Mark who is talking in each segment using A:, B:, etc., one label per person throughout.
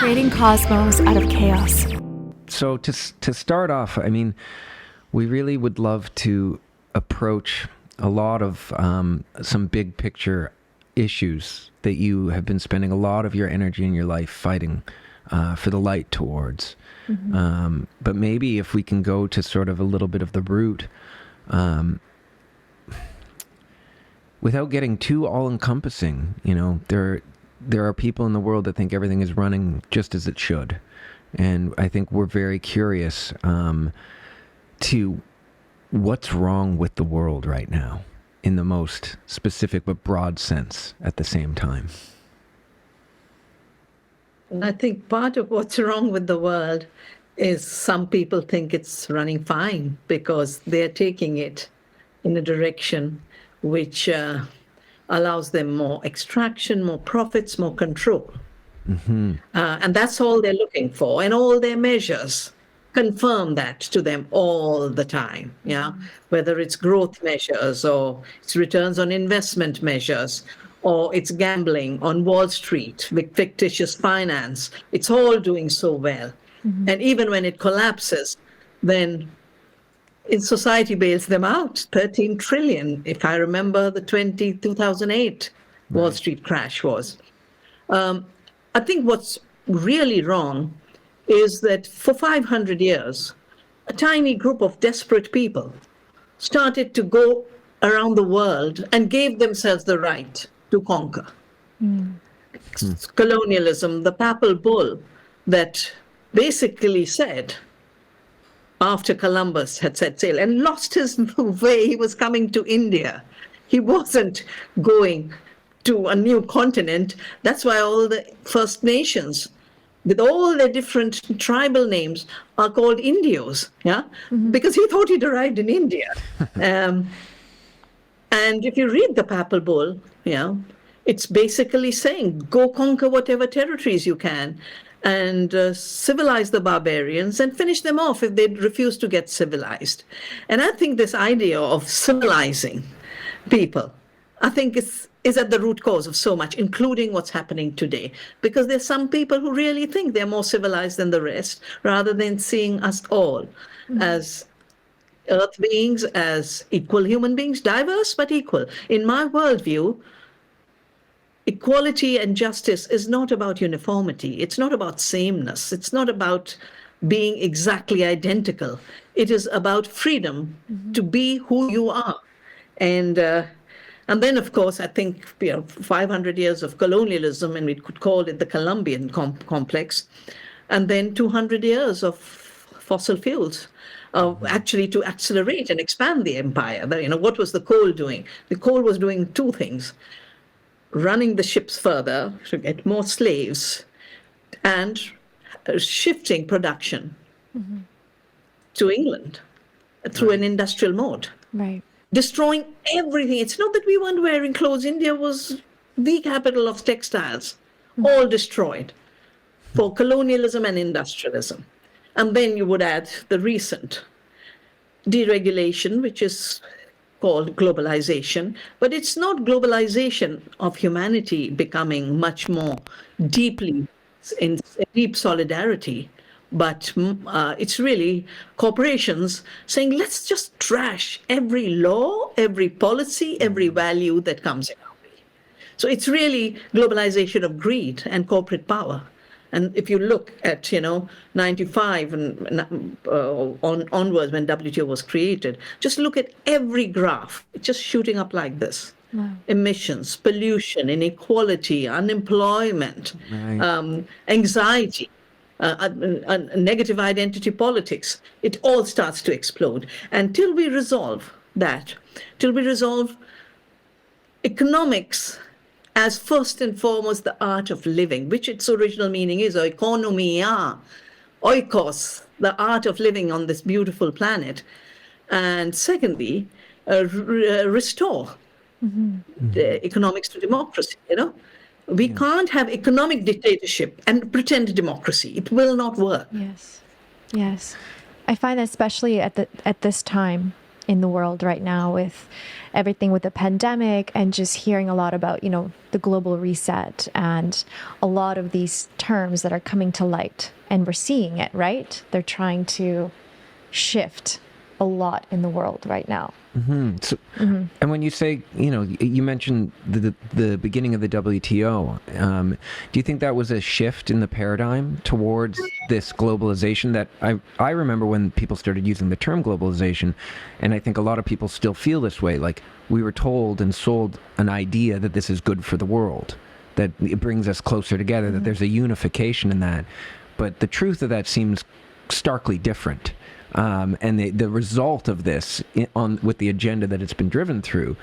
A: creating cosmos out of chaos.
B: So to start off, I mean, we really would love to approach a lot of some big picture issues that you have been spending a lot of your energy in your life fighting for the light towards. Mm-hmm. But maybe if we can go to sort of a little bit of the root, without getting too all-encompassing, you know, there are people in the world that think everything is running just as it should. And I think we're very curious to what's wrong with the world right now in the most specific but broad sense at the same time.
C: I think part of what's wrong with the world is some people think it's running fine because they're taking it in a direction which allows them more extraction, more profits, more control. Mm-hmm. And that's all they're looking for. And all their measures confirm that to them all the time. Yeah, whether it's growth measures or it's returns on investment measures or it's gambling on Wall Street with fictitious finance. It's all doing so well. Mm-hmm. And even when it collapses, then in society bails them out. 13 trillion, if I remember the 2008 right. Wall Street crash was. I think what's really wrong is that for 500 years, a tiny group of desperate people started to go around the world and gave themselves the right to conquer. Colonialism, the papal bull that basically said, after Columbus had set sail and lost his way, he was coming to India. He wasn't going to a new continent. That's why all the First Nations, with all their different tribal names, are called Indios, yeah? Mm-hmm. Because he thought he'd arrived in India. And if you read the Papal Bull, yeah, it's basically saying, go conquer whatever territories you can and civilize the barbarians and finish them off if they refuse to get civilized. And I think this idea of civilizing people, I think is at the root cause of so much, including what's happening today. Because there's some people who really think they're more civilized than the rest, rather than seeing us all as earth beings, as equal human beings, diverse but equal. In my worldview, equality and justice is not about uniformity. It's not about sameness. It's not about being exactly identical. It is about freedom to be who you are. And then, of course, I think 500 years of colonialism, and we could call it the Columbian complex, and then 200 years of fossil fuels, actually to accelerate and expand the empire. What was the coal doing? The coal was doing two things: running the ships further to get more slaves, and shifting production to England through an industrial mode.
A: Right.
C: Destroying everything. It's not that we weren't wearing clothes. India was the capital of textiles, all destroyed for colonialism and industrialism. And then you would add the recent deregulation, which is called globalization. But it's not globalization of humanity becoming much more deeply in deep solidarity. But it's really corporations saying, let's just trash every law, every policy, every value that comes in our way. So it's really globalization of greed and corporate power. And if you look at, 95 and onwards when WTO was created, just look at every graph. It's just shooting up like this. Wow. Emissions, pollution, inequality, unemployment, right. Anxiety. Negative identity politics, it all starts to explode. And till we resolve that, till we resolve economics as first and foremost the art of living, which its original meaning is oikonomia, oikos, the art of living on this beautiful planet. And secondly, restore the economics to democracy, We can't have economic dictatorship and pretend democracy. It will not work.
A: Yes. I find that especially at this time, in the world right now with everything with the pandemic and just hearing a lot about, the global reset and a lot of these terms that are coming to light. And we're seeing it, right? They're trying to shift a lot in the world right now.
B: So, and when you say, you mentioned the beginning of the WTO, do you think that was a shift in the paradigm towards this globalization that I remember when people started using the term globalization, and I think a lot of people still feel this way, like we were told and sold an idea that this is good for the world, that it brings us closer together, that there's a unification in that. But the truth of that seems starkly different. And the result of this with the agenda that it's been driven through,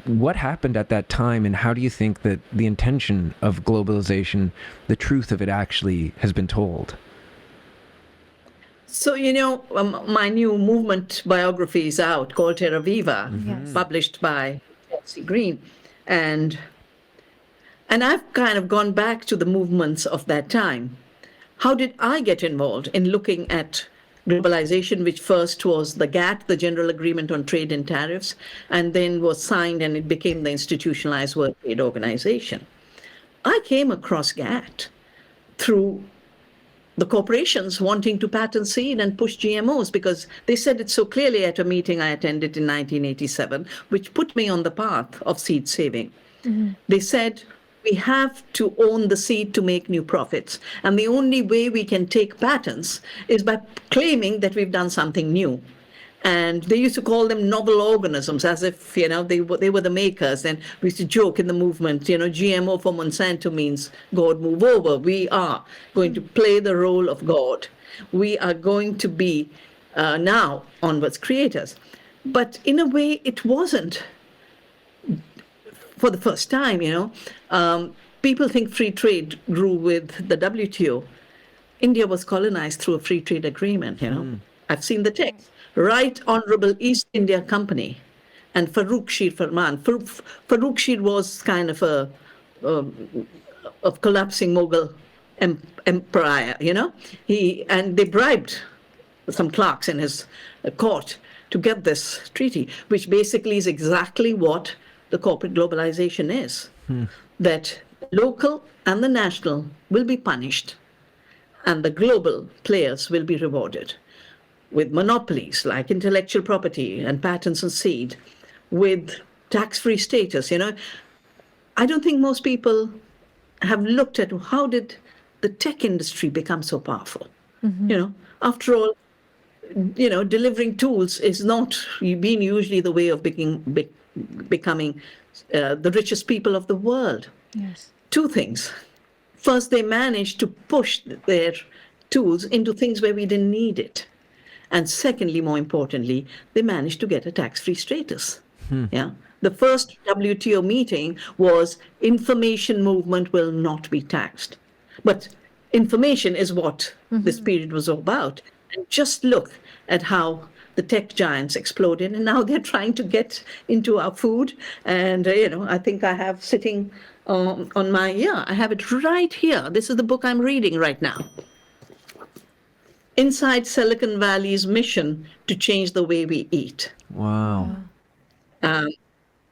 B: what happened at that time, and how do you think that the intention of globalization, the truth of it actually has been told?
C: So, my new movement biography is out called Terra Viva, published by Chelsea Green. And I've kind of gone back to the movements of that time. How did I get involved in looking at globalization, which first was the GATT, the General Agreement on Trade and Tariffs, and then was signed and it became the Institutionalized World Trade Organization. I came across GATT through the corporations wanting to patent seed and push GMOs, because they said it so clearly at a meeting I attended in 1987, which put me on the path of seed saving. They said, we have to own the seed to make new profits. And the only way we can take patents is by claiming that we've done something new. And they used to call them novel organisms, as if, they were the makers. And we used to joke in the movement, GMO for Monsanto means God move over. We are going to play the role of God. We are going to be now onwards creators. But in a way, it wasn't. For the first time, people think free trade grew with the WTO. India was colonized through a free trade agreement, I've seen the text. Right Honorable East India Company and Farrukh Farman. Farrukh was kind of a collapsing Mughal empire, and they bribed some clerks in his court to get this treaty, which basically is exactly what the corporate globalization is, that local and the national will be punished and the global players will be rewarded with monopolies like intellectual property and patents and seed, with tax-free status. I don't think most people have looked at how did the tech industry become so powerful. After all, delivering tools is not been usually the way of becoming the richest people of the world.
A: Yes.
C: Two things. First, they managed to push their tools into things where we didn't need it. And secondly, more importantly, they managed to get a tax-free status. Yeah. The first WTO meeting was information movement will not be taxed. But information is what this period was all about. And just look at how the tech giants exploded, and now they're trying to get into our food. And, I think I have sitting on my, I have it right here. This is the book I'm reading right now. Inside Silicon Valley's mission to change the way we eat.
B: Wow.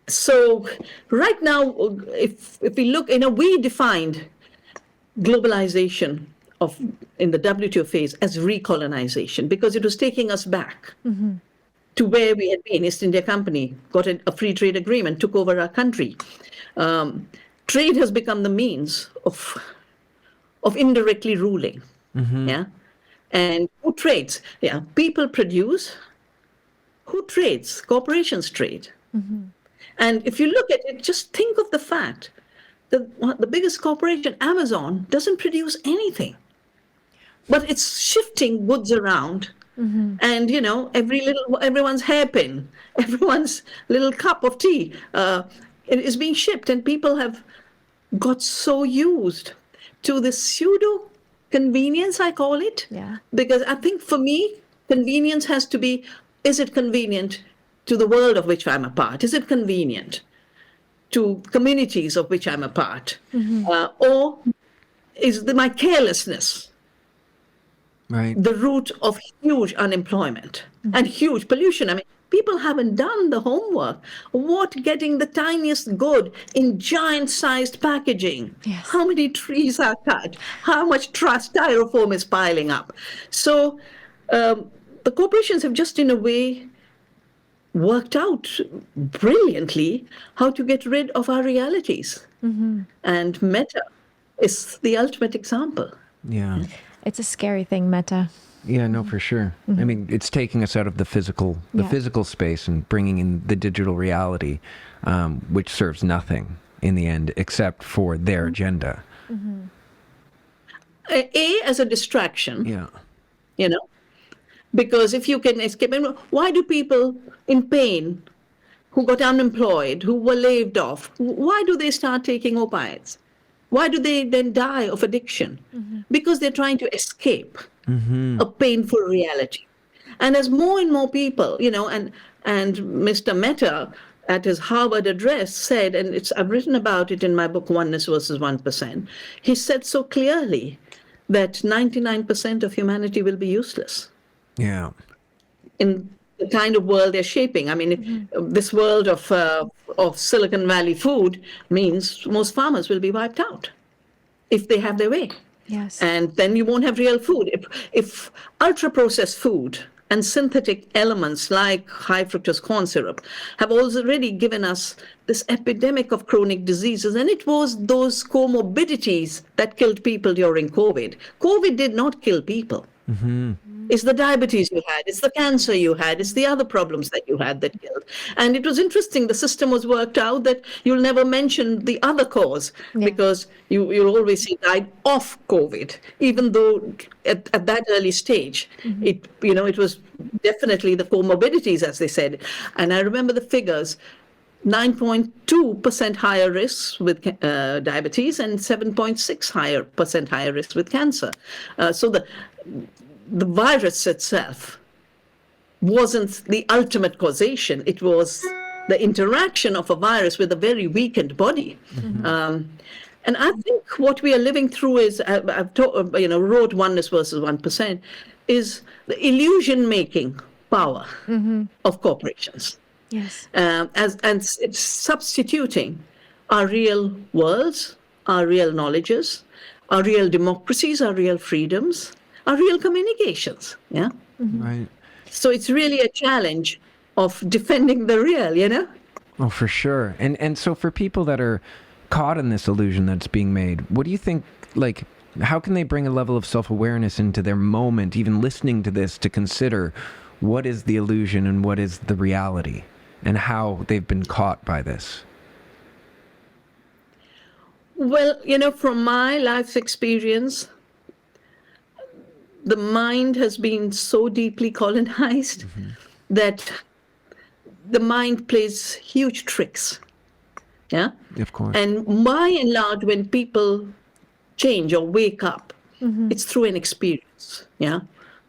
C: So right now, if we look, we defined globalization in the WTO phase as recolonization, because it was taking us back to where we had been. East India Company got a free trade agreement, took over our country. Trade has become the means of indirectly ruling. Yeah. And who trades? Yeah, people produce. Who trades? Corporations trade. And if you look at it, just think of the fact that the biggest corporation, Amazon, doesn't produce anything. But it's shifting goods around. And, everyone's hairpin, everyone's little cup of tea it is being shipped. And people have got so used to the pseudo convenience, I call it.
A: Yeah.
C: Because I think for me, convenience has to be, is it convenient to the world of which I'm a part? Is it convenient to communities of which I'm a part? Or is my carelessness the root of huge unemployment and huge pollution? I mean, People haven't done the homework. What getting the tiniest good in giant-sized packaging?
A: Yes.
C: How many trees are cut? How much styrofoam is piling up? So the corporations have just, in a way, worked out brilliantly how to get rid of our realities. And Meta is the ultimate example.
B: Yeah.
A: It's a scary thing, Meta.
B: Yeah, no, for sure. I mean, it's taking us out of the physical space and bringing in the digital reality, which serves nothing in the end except for their agenda.
C: As a distraction,
B: Yeah.
C: you know, because if you can escape, why do people in pain who got unemployed, who were laid off, why do they start taking opiates? Why do they then die of addiction? Because they're trying to escape a painful reality. And as more and more people, and Mr. Mehta at his Harvard address said, and I've written about it in my book, Oneness versus 1%, he said so clearly that 99% of humanity will be useless.
B: Yeah.
C: In the kind of world they're shaping. I mean, this world of Silicon Valley food means most farmers will be wiped out if they have their way.
A: Yes.
C: And then you won't have real food. If ultra-processed food and synthetic elements like high fructose corn syrup have already given us this epidemic of chronic diseases, and it was those comorbidities that killed people during COVID. COVID did not kill people. It's the diabetes you had, it's the cancer you had, it's the other problems that you had that killed. And it was interesting, the system was worked out that you'll never mention the other cause because you'll always say died of COVID, even though at that early stage, it was definitely the comorbidities, as they said. And I remember the figures, 9.2% higher risks with diabetes and 7.6% higher risks with cancer. So the virus itself wasn't the ultimate causation. It was the interaction of a virus with a very weakened body. And I think what we are living through is, wrote Oneness versus 1%, is the illusion-making power of corporations.
A: Yes.
C: And it's substituting our real worlds, our real knowledges, our real democracies, our real freedoms, our real communications. Yeah.
B: Right.
C: So it's really a challenge of defending the real,
B: Oh, for sure. And so for people that are caught in this illusion that's being made, what do you think, how can they bring a level of self-awareness into their moment, even listening to this, to consider what is the illusion and what is the reality and how they've been caught by this?
C: Well, from my life's experience, the mind has been so deeply colonized that the mind plays huge tricks. Yeah?
B: Of course.
C: And by and large, when people change or wake up, it's through an experience. Yeah?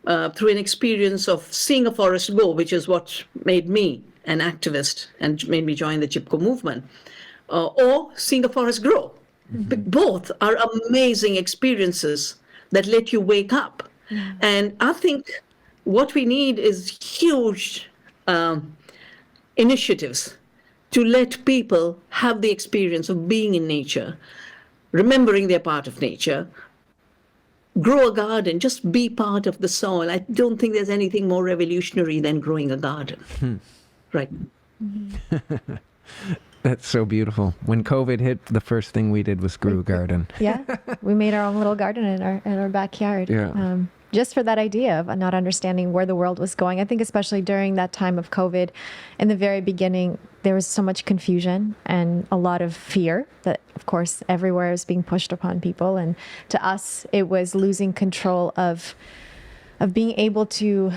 C: Through an experience of seeing a forest go, which is what made me an activist and made me join the Chipko movement, or seeing a forest grow. Both are amazing experiences that let you wake up. And I think what we need is huge initiatives to let people have the experience of being in nature, remembering they're part of nature, grow a garden, just be part of the soil. I don't think there's anything more revolutionary than growing a garden. Right.
B: That's so beautiful. When COVID hit, the first thing we did was grew a garden.
A: Yeah, we made our own little garden in our backyard.
B: Yeah.
A: Just for that idea of not understanding where the world was going. I think especially during that time of COVID, in the very beginning, there was so much confusion and a lot of fear that, of course, everywhere is being pushed upon people. And to us, it was losing control of being able to,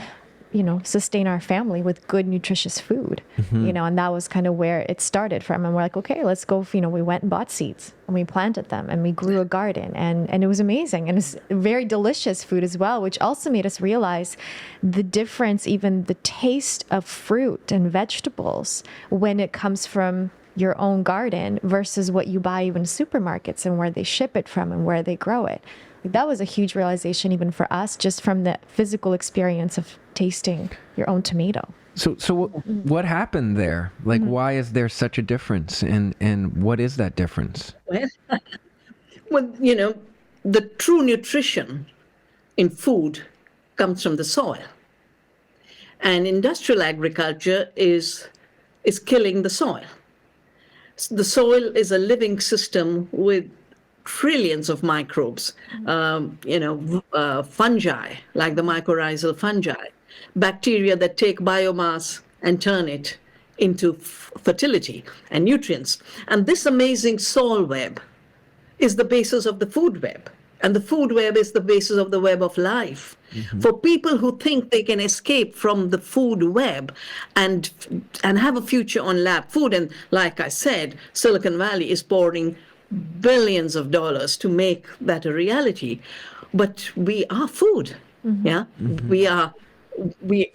A: sustain our family with good, nutritious food, and that was kind of where it started from. And we're like, okay, let's go. We went and bought seeds and we planted them and we grew a garden and it was amazing. And it's very delicious food as well, which also made us realize the difference, even the taste of fruit and vegetables when it comes from your own garden versus what you buy even in supermarkets and where they ship it from and where they grow it. Like, that was a huge realization even for us, just from the physical experience of tasting your own tomato.
B: So what happened there? Like, why is there such a difference? And what is that difference?
C: Well, you know, the true nutrition in food comes from the soil. And industrial agriculture is killing the soil. The soil is a living system with trillions of microbes, fungi, like the mycorrhizal fungi, bacteria that take biomass and turn it into fertility and nutrients. And this amazing soil web is the basis of the food web. And the food web is the basis of the web of life. Mm-hmm. For people who think they can escape from the food web and have a future on lab food, and like I said, Silicon Valley is pouring billions of dollars to make that a reality. But we are food. Mm-hmm. Yeah, mm-hmm. We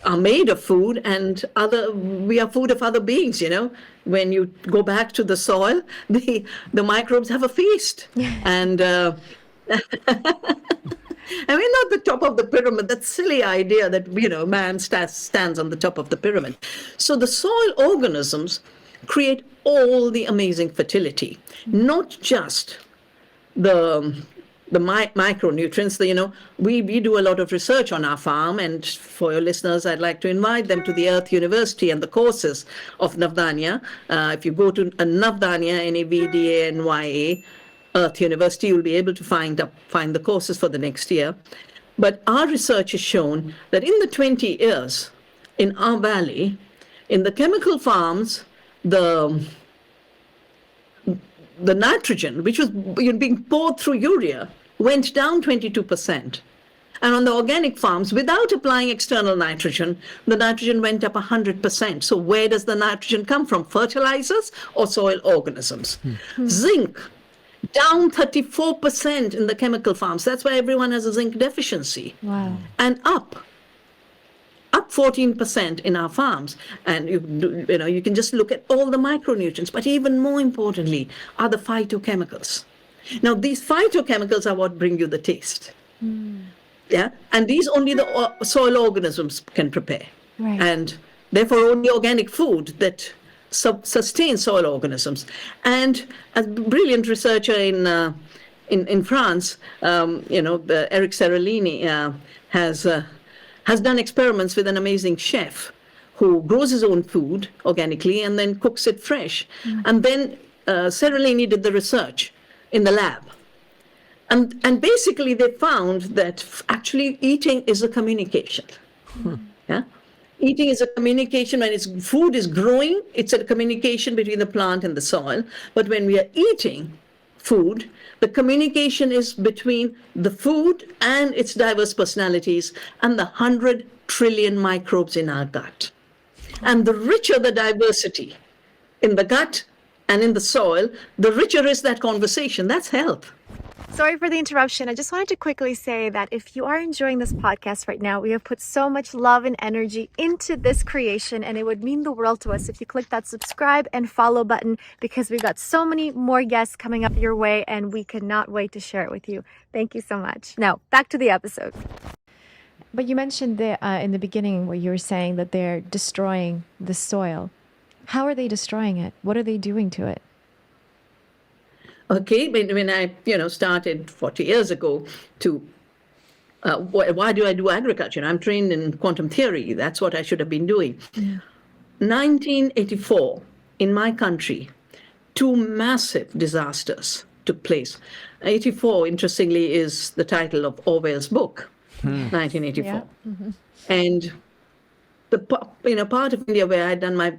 C: are made of food, and we are food of other beings. You know, when you go back to the soil, the microbes have a feast, and I mean, not the top of the pyramid. That silly idea that, you know, man stands on the top of the pyramid. So the soil organisms create all the amazing fertility, not just the micronutrients. You know, we do a lot of research on our farm, and for your listeners, I'd like to invite them to the Earth University and the courses of Navdanya. If you go to Navdanya, Navdanya, Earth University, you'll be able to find the courses for the next year. But our research has shown that in the 20 years in our valley, in the chemical farms, the nitrogen, which was being poured through urea, went down 22%. And on the organic farms, without applying external nitrogen, the nitrogen went up 100%. So where does the nitrogen come from? Fertilizers or soil organisms? Mm-hmm. Zinc, down 34% in the chemical farms. That's why everyone has a zinc deficiency. Wow. And up 14% in our farms. And you can just look at all the micronutrients, but even more importantly are the phytochemicals. Now, these phytochemicals are what bring you the taste. Yeah, and these only the soil organisms can prepare. Right. And therefore only organic food that sustain soil organisms. And a brilliant researcher in France, Eric Seralini, has done experiments with an amazing chef who grows his own food organically and then cooks it fresh. And then Seralini did the research in the lab. And basically they found that actually eating is a communication. Yeah? Eating is a communication. When food is growing, it's a communication between the plant and the soil. But when we are eating food, the communication is between the food and its diverse personalities and the 100 trillion microbes in our gut. And the richer the diversity in the gut and in the soil, the richer is that conversation. That's health.
A: Sorry for the interruption. I just wanted to quickly say that if you are enjoying this podcast right now, we have put so much love and energy into this creation, and it would mean the world to us if you click that subscribe and follow button, because we've got so many more guests coming up your way, and we cannot wait to share it with you. Thank you so much. Now, back to the episode. But you mentioned in the beginning where you were saying that they're destroying the soil. How are they destroying it? What are they doing to it?
C: Okay, when I started 40 years ago to why do I do agriculture? I'm trained in quantum theory. That's what I should have been doing. Yeah. 1984, in my country, two massive disasters took place. 84, interestingly, is the title of Orwell's book, 1984. Yeah. Mm-hmm. And the part of India where I'd done my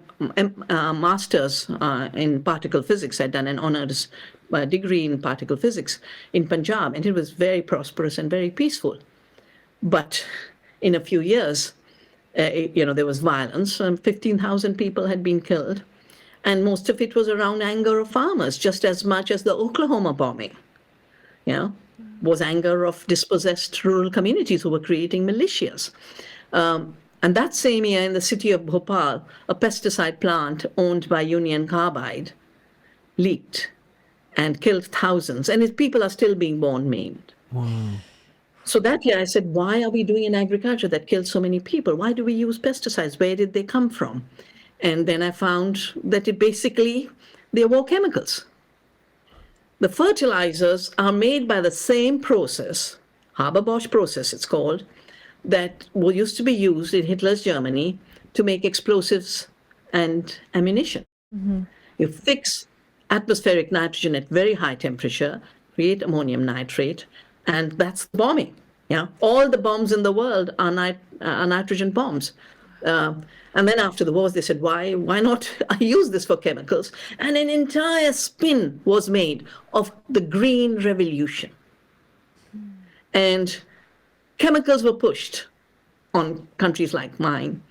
C: master's in particle physics, I'd done an honors degree in particle physics in Punjab, and it was very prosperous and very peaceful. But in a few years, there was violence. 15,000 people had been killed, and most of it was around anger of farmers, just as much as the Oklahoma bombing. Was anger of dispossessed rural communities who were creating militias. And that same year, in the city of Bhopal, a pesticide plant owned by Union Carbide leaked and killed thousands, and people are still being born maimed.
B: Wow.
C: So that year I said, why are we doing an agriculture that kills so many people? Why do we use pesticides? Where did they come from? And then I found that they were chemicals. The fertilizers are made by the same process, Haber-Bosch process it's called, that used to be used in Hitler's Germany to make explosives and ammunition. Mm-hmm. You fix atmospheric nitrogen at very high temperature, create ammonium nitrate, and that's bombing. Yeah, all the bombs in the world are nitrogen bombs. And then after the wars, they said, why not use this for chemicals? And an entire spin was made of the Green Revolution. And chemicals were pushed on countries like mine.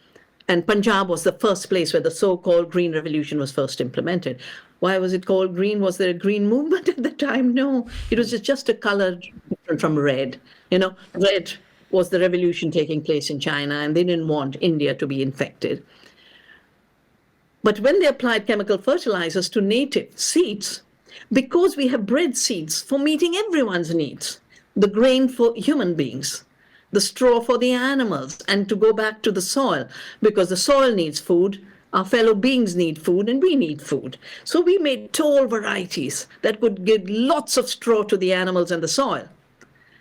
C: And Punjab was the first place where the so-called Green Revolution was first implemented. Why was it called green? Was there a green movement at the time? No, it was just a color different from red. Red was the revolution taking place in China, and they didn't want India to be infected. But when they applied chemical fertilizers to native seeds, because we have bred seeds for meeting everyone's needs, the grain for human beings, the straw for the animals, and to go back to the soil, because the soil needs food, our fellow beings need food, and we need food. So we made tall varieties that could give lots of straw to the animals and the soil,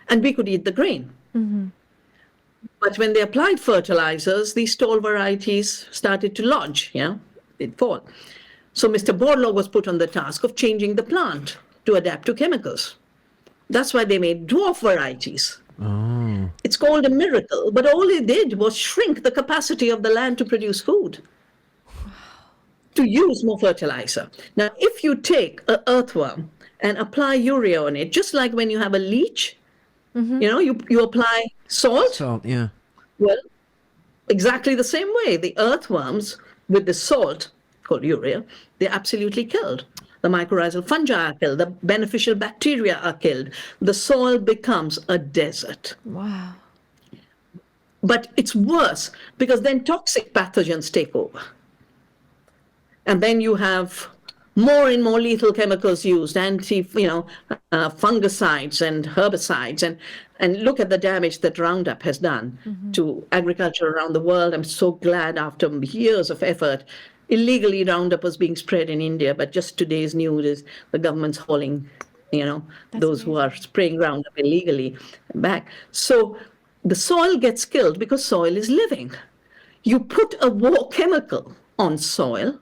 C: and we could eat the grain. Mm-hmm. But when they applied fertilizers, these tall varieties started to lodge, they'd fall. So Mr. Borlaug was put on the task of changing the plant to adapt to chemicals. That's why they made dwarf varieties. Oh. It's called a miracle, but all it did was shrink the capacity of the land to produce food, to use more fertilizer. Now, if you take an earthworm and apply urea on it, just like when you have a leech, mm-hmm. You apply salt.
B: Salt, yeah.
C: Well, exactly the same way. The earthworms with the salt, called urea, they're absolutely killed. The mycorrhizal fungi are killed. The beneficial bacteria are killed. The soil becomes a desert.
A: Wow.
C: But it's worse because then toxic pathogens take over. And then you have more and more lethal chemicals used, fungicides and herbicides, and look at the damage that Roundup has done mm-hmm. to agriculture around the world. I'm so glad after years of effort, illegally Roundup was being spread in India, but just today's news is the government's hauling, those who are spraying Roundup illegally back. So the soil gets killed because soil is living. You put a war chemical on soil,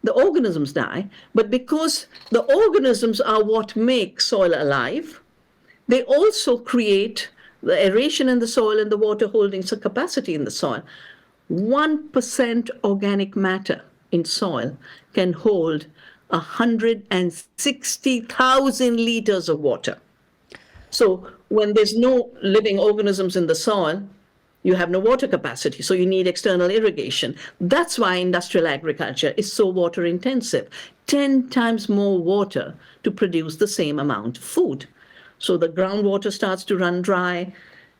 C: the organisms die, but because the organisms are what make soil alive, they also create the aeration in the soil and the water holding capacity in the soil. 1% organic matter in soil can hold 160,000 liters of water. So when there's no living organisms in the soil, you have no water capacity, so you need external irrigation. That's why industrial agriculture is so water intensive, 10 times more water to produce the same amount of food. So the groundwater starts to run dry.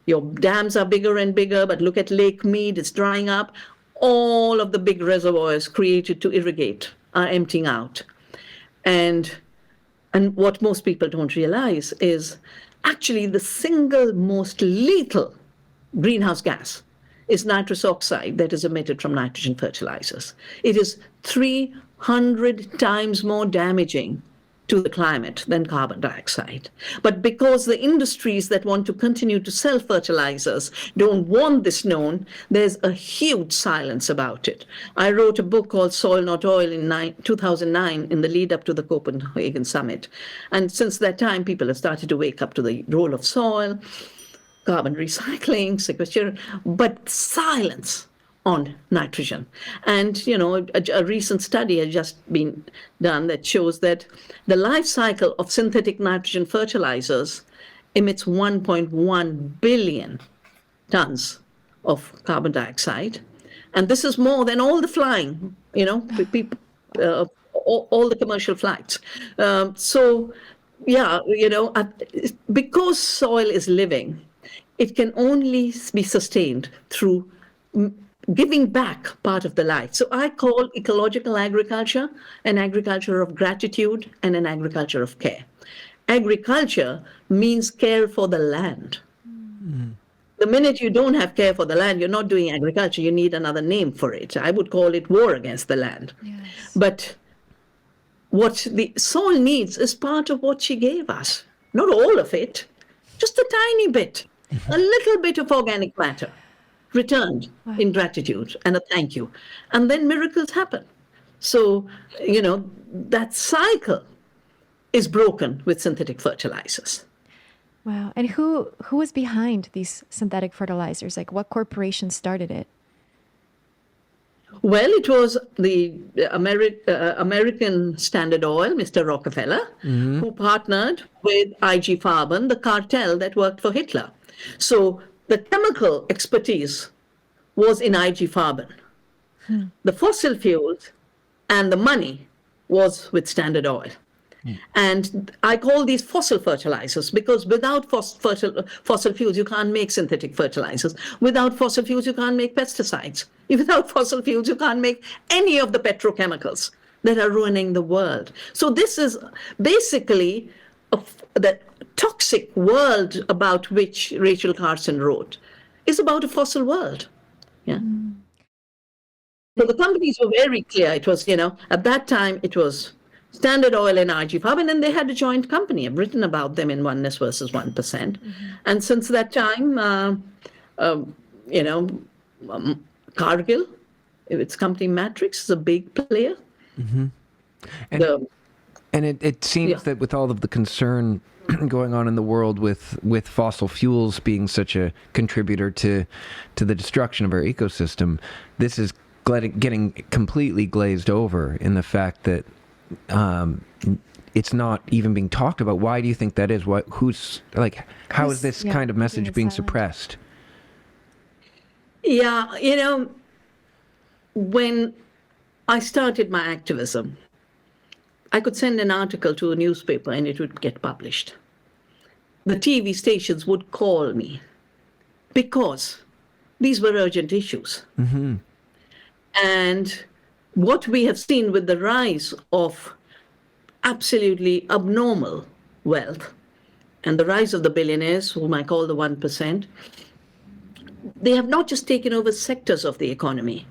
C: Your dams are bigger and bigger, but look at Lake Mead, it's drying up. All of the big reservoirs created to irrigate are emptying out. And what most people don't realize is actually the single most lethal greenhouse gas is nitrous oxide that is emitted from nitrogen fertilizers. It is 300 times more damaging to the climate than carbon dioxide. But because the industries that want to continue to sell fertilizers don't want this known, there's a huge silence about it. I wrote a book called Soil Not Oil in 2009 in the lead up to the Copenhagen summit. And since that time, people have started to wake up to the role of soil, carbon recycling, sequestration, but silence on nitrogen. And, a recent study has just been done that shows that the life cycle of synthetic nitrogen fertilizers emits 1.1 billion tons of carbon dioxide. And this is more than all the flying, people, all the commercial flights. Because soil is living, it can only be sustained through giving back part of the life. So I call ecological agriculture an agriculture of gratitude and an agriculture of care. Agriculture means care for the land. The minute you don't have care for the land, you're not doing agriculture. You need another name for it. I would call it war against the land.
A: Yes.
C: But what the soil needs is part of what she gave us. Not all of it, just a tiny bit, a little bit of organic matter returned in gratitude and a thank you. And then miracles happen. So, that cycle is broken with synthetic fertilizers.
A: Wow. And who was behind these synthetic fertilizers? Like, what corporation started it?
C: Well, it was the American Standard Oil, Mr. Rockefeller, who partnered with IG Farben, the cartel that worked for Hitler. So the chemical expertise was in IG Farben. The fossil fuels and the money was with Standard Oil. And I call these fossil fertilizers because without fossil fuels, you can't make synthetic fertilizers. Without fossil fuels, you can't make pesticides. Without fossil fuels, you can't make any of the petrochemicals that are ruining the world. So this is basically the toxic world about which Rachel Carson wrote is about a fossil world. Yeah. So the companies were very clear. It was, at that time, it was Standard Oil and IG Farben, and they had a joint company. I've written about them in Oneness versus 1%. And since that time, Cargill, its company Matrix, is a big player.
B: And it seems that with all of the concern going on in the world with fossil fuels being such a contributor to the destruction of our ecosystem, this is getting completely glazed over in the fact that it's not even being talked about. Why do you think that is? How is this kind of message being suppressed?
C: Yeah, when I started my activism, I could send an article to a newspaper and it would get published. The TV stations would call me because these were urgent issues. And what we have seen with the rise of absolutely abnormal wealth and the rise of the billionaires, whom I call the 1%, they have not just taken over sectors of the economy,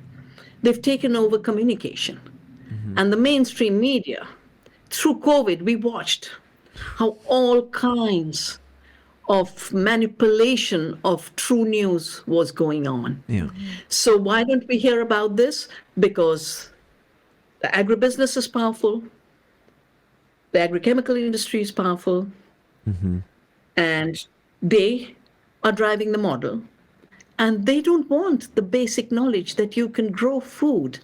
C: they've taken over communication. And the mainstream media, through COVID, we watched how all kinds of manipulation of true news was going on. So why don't we hear about this? Because the agribusiness is powerful, the agrochemical industry is powerful, and they are driving the model. And they don't want the basic knowledge that you can grow food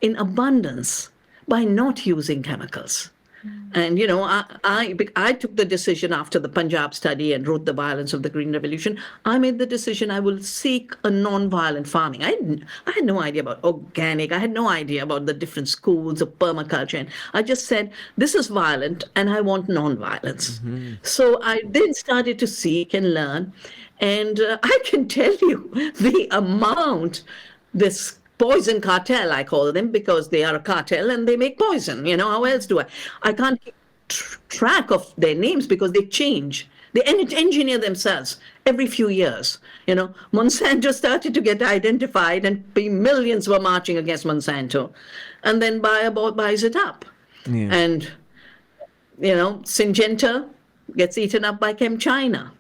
C: in abundance by not using chemicals. And, I took the decision after the Punjab study and wrote The Violence of the Green Revolution. I made the decision I will seek a non-violent farming. I had no idea about organic. I had no idea about the different schools of permaculture. And I just said, this is violent and I want non-violence. So I then started to seek and learn. And I can tell you the amount this poison cartel, I call them, because they are a cartel and they make poison. How else do I? I can't keep track of their names because they change. They engineer themselves every few years. Monsanto started to get identified and millions were marching against Monsanto. And then Bayer buys it up. And, Syngenta gets eaten up by ChemChina.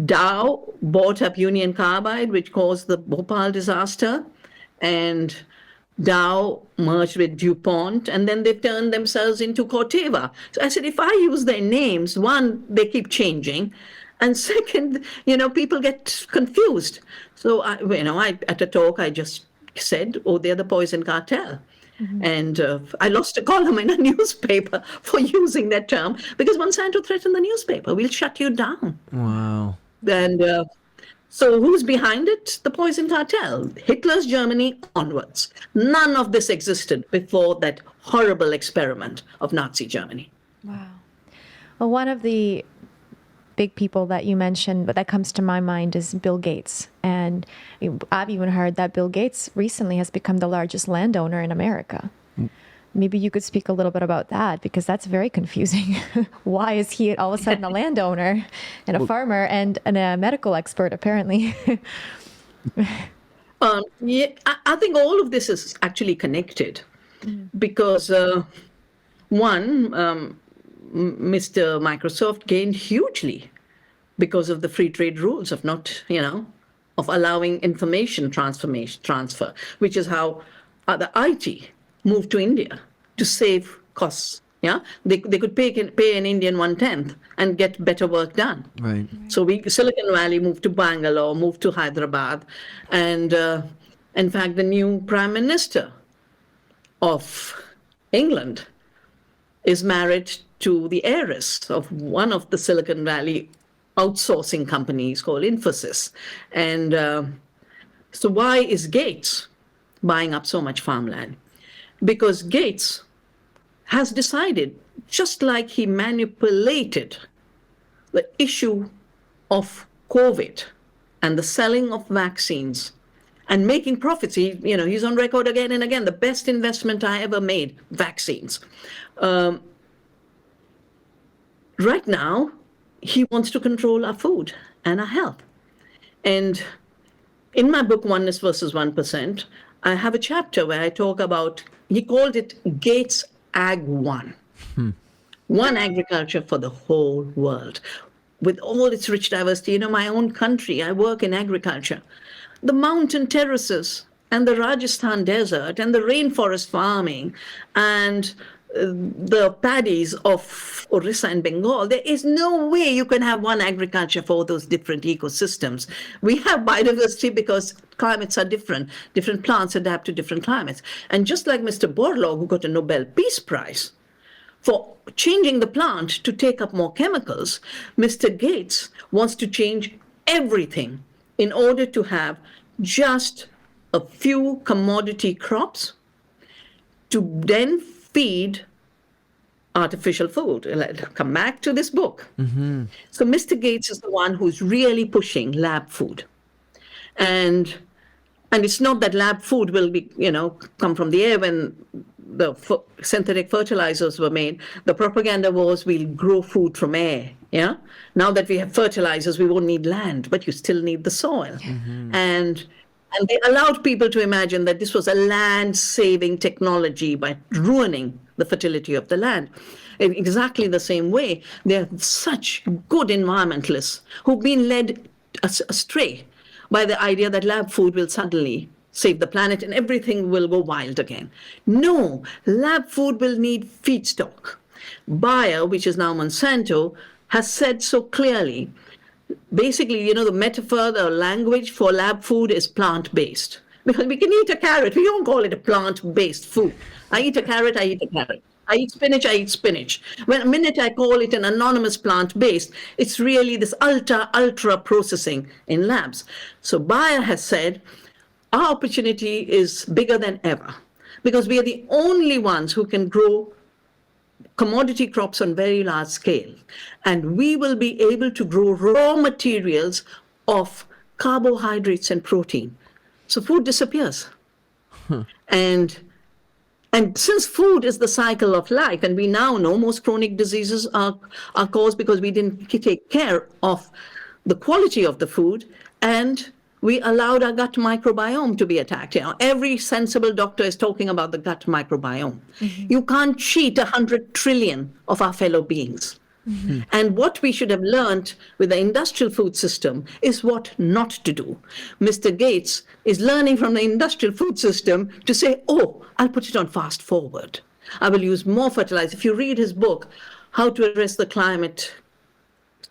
C: Dow bought up Union Carbide, which caused the Bhopal disaster, and Dow merged with DuPont, and then they turned themselves into Corteva. So I said, if I use their names, one, they keep changing, and second, people get confused. So at a talk, I just said, oh, they're the poison cartel. And I lost a column in a newspaper for using that term because Monsanto threatened the newspaper. We'll shut you down.
B: Wow.
C: And so who's behind it? The poison cartel. Hitler's Germany onwards. None of this existed before that horrible experiment of Nazi Germany.
A: Wow. Well, one of the big people that you mentioned, but that comes to my mind is Bill Gates. And I've even heard that Bill Gates recently has become the largest landowner in America. Maybe you could speak a little bit about that, because that's very confusing. Why is he all of a sudden a landowner and a farmer and a medical expert, apparently?
C: Yeah, I think all of this is actually connected because Mr. Microsoft gained hugely because of the free trade rules of not, of allowing information transfer, which is how the IT moved to India to save costs. Yeah, they could pay an Indian 1/10 and get better work done.
B: Right.
C: So Silicon Valley moved to Bangalore, moved to Hyderabad, and in fact, the new Prime Minister of England is married to the heiress of one of the Silicon Valley outsourcing companies called Infosys. And so why is Gates buying up so much farmland? Because Gates has decided, just like he manipulated the issue of COVID and the selling of vaccines and making profits. He's on record again and again, the best investment I ever made, vaccines. Right now, he wants to control our food and our health. And in my book, Oneness versus 1%, I have a chapter where I talk about, he called it Gates Ag One. One agriculture for the whole world, with all its rich diversity. My own country, I work in agriculture. The mountain terraces and the Rajasthan desert and the rainforest farming and the paddies of Orissa and Bengal, there is no way you can have one agriculture for those different ecosystems. We have biodiversity because climates are different. Different plants adapt to different climates. And just like Mr. Borlaug, who got a Nobel Peace Prize for changing the plant to take up more chemicals, Mr. Gates wants to change everything in order to have just a few commodity crops to then feed artificial food. I'll come back to this book. So Mr. Gates is the one who's really pushing lab food. And it's not that lab food will be, come from the air when the synthetic fertilizers were made. The propaganda was we'll grow food from air. Yeah. Now that we have fertilizers, we won't need land, but you still need the soil. And they allowed people to imagine that this was a land-saving technology by ruining the fertility of the land. In exactly the same way, there are such good environmentalists who've been led astray by the idea that lab food will suddenly save the planet and everything will go wild again. No, lab food will need feedstock. Bayer, which is now Monsanto, has said so clearly. Basically, the metaphor, the language for lab food is plant-based. Because we can eat a carrot. We don't call it a plant-based food. I eat a carrot, I eat a carrot. I eat spinach, I eat spinach. When the minute I call it an anonymous plant-based, it's really this ultra processing in labs. So Bayer has said, our opportunity is bigger than ever because we are the only ones who can grow commodity crops on very large scale. And we will be able to grow raw materials of carbohydrates and protein. So food disappears. And since food is the cycle of life, and we now know most chronic diseases are caused because we didn't take care of the quality of the food, and we allowed our gut microbiome to be attacked. Every sensible doctor is talking about the gut microbiome. You can't cheat 100 trillion of our fellow beings. And what we should have learned with the industrial food system is what not to do. Mr. Gates is learning from the industrial food system to say, I'll put it on fast forward. I will use more fertilizer. If you read his book, How to Address the Climate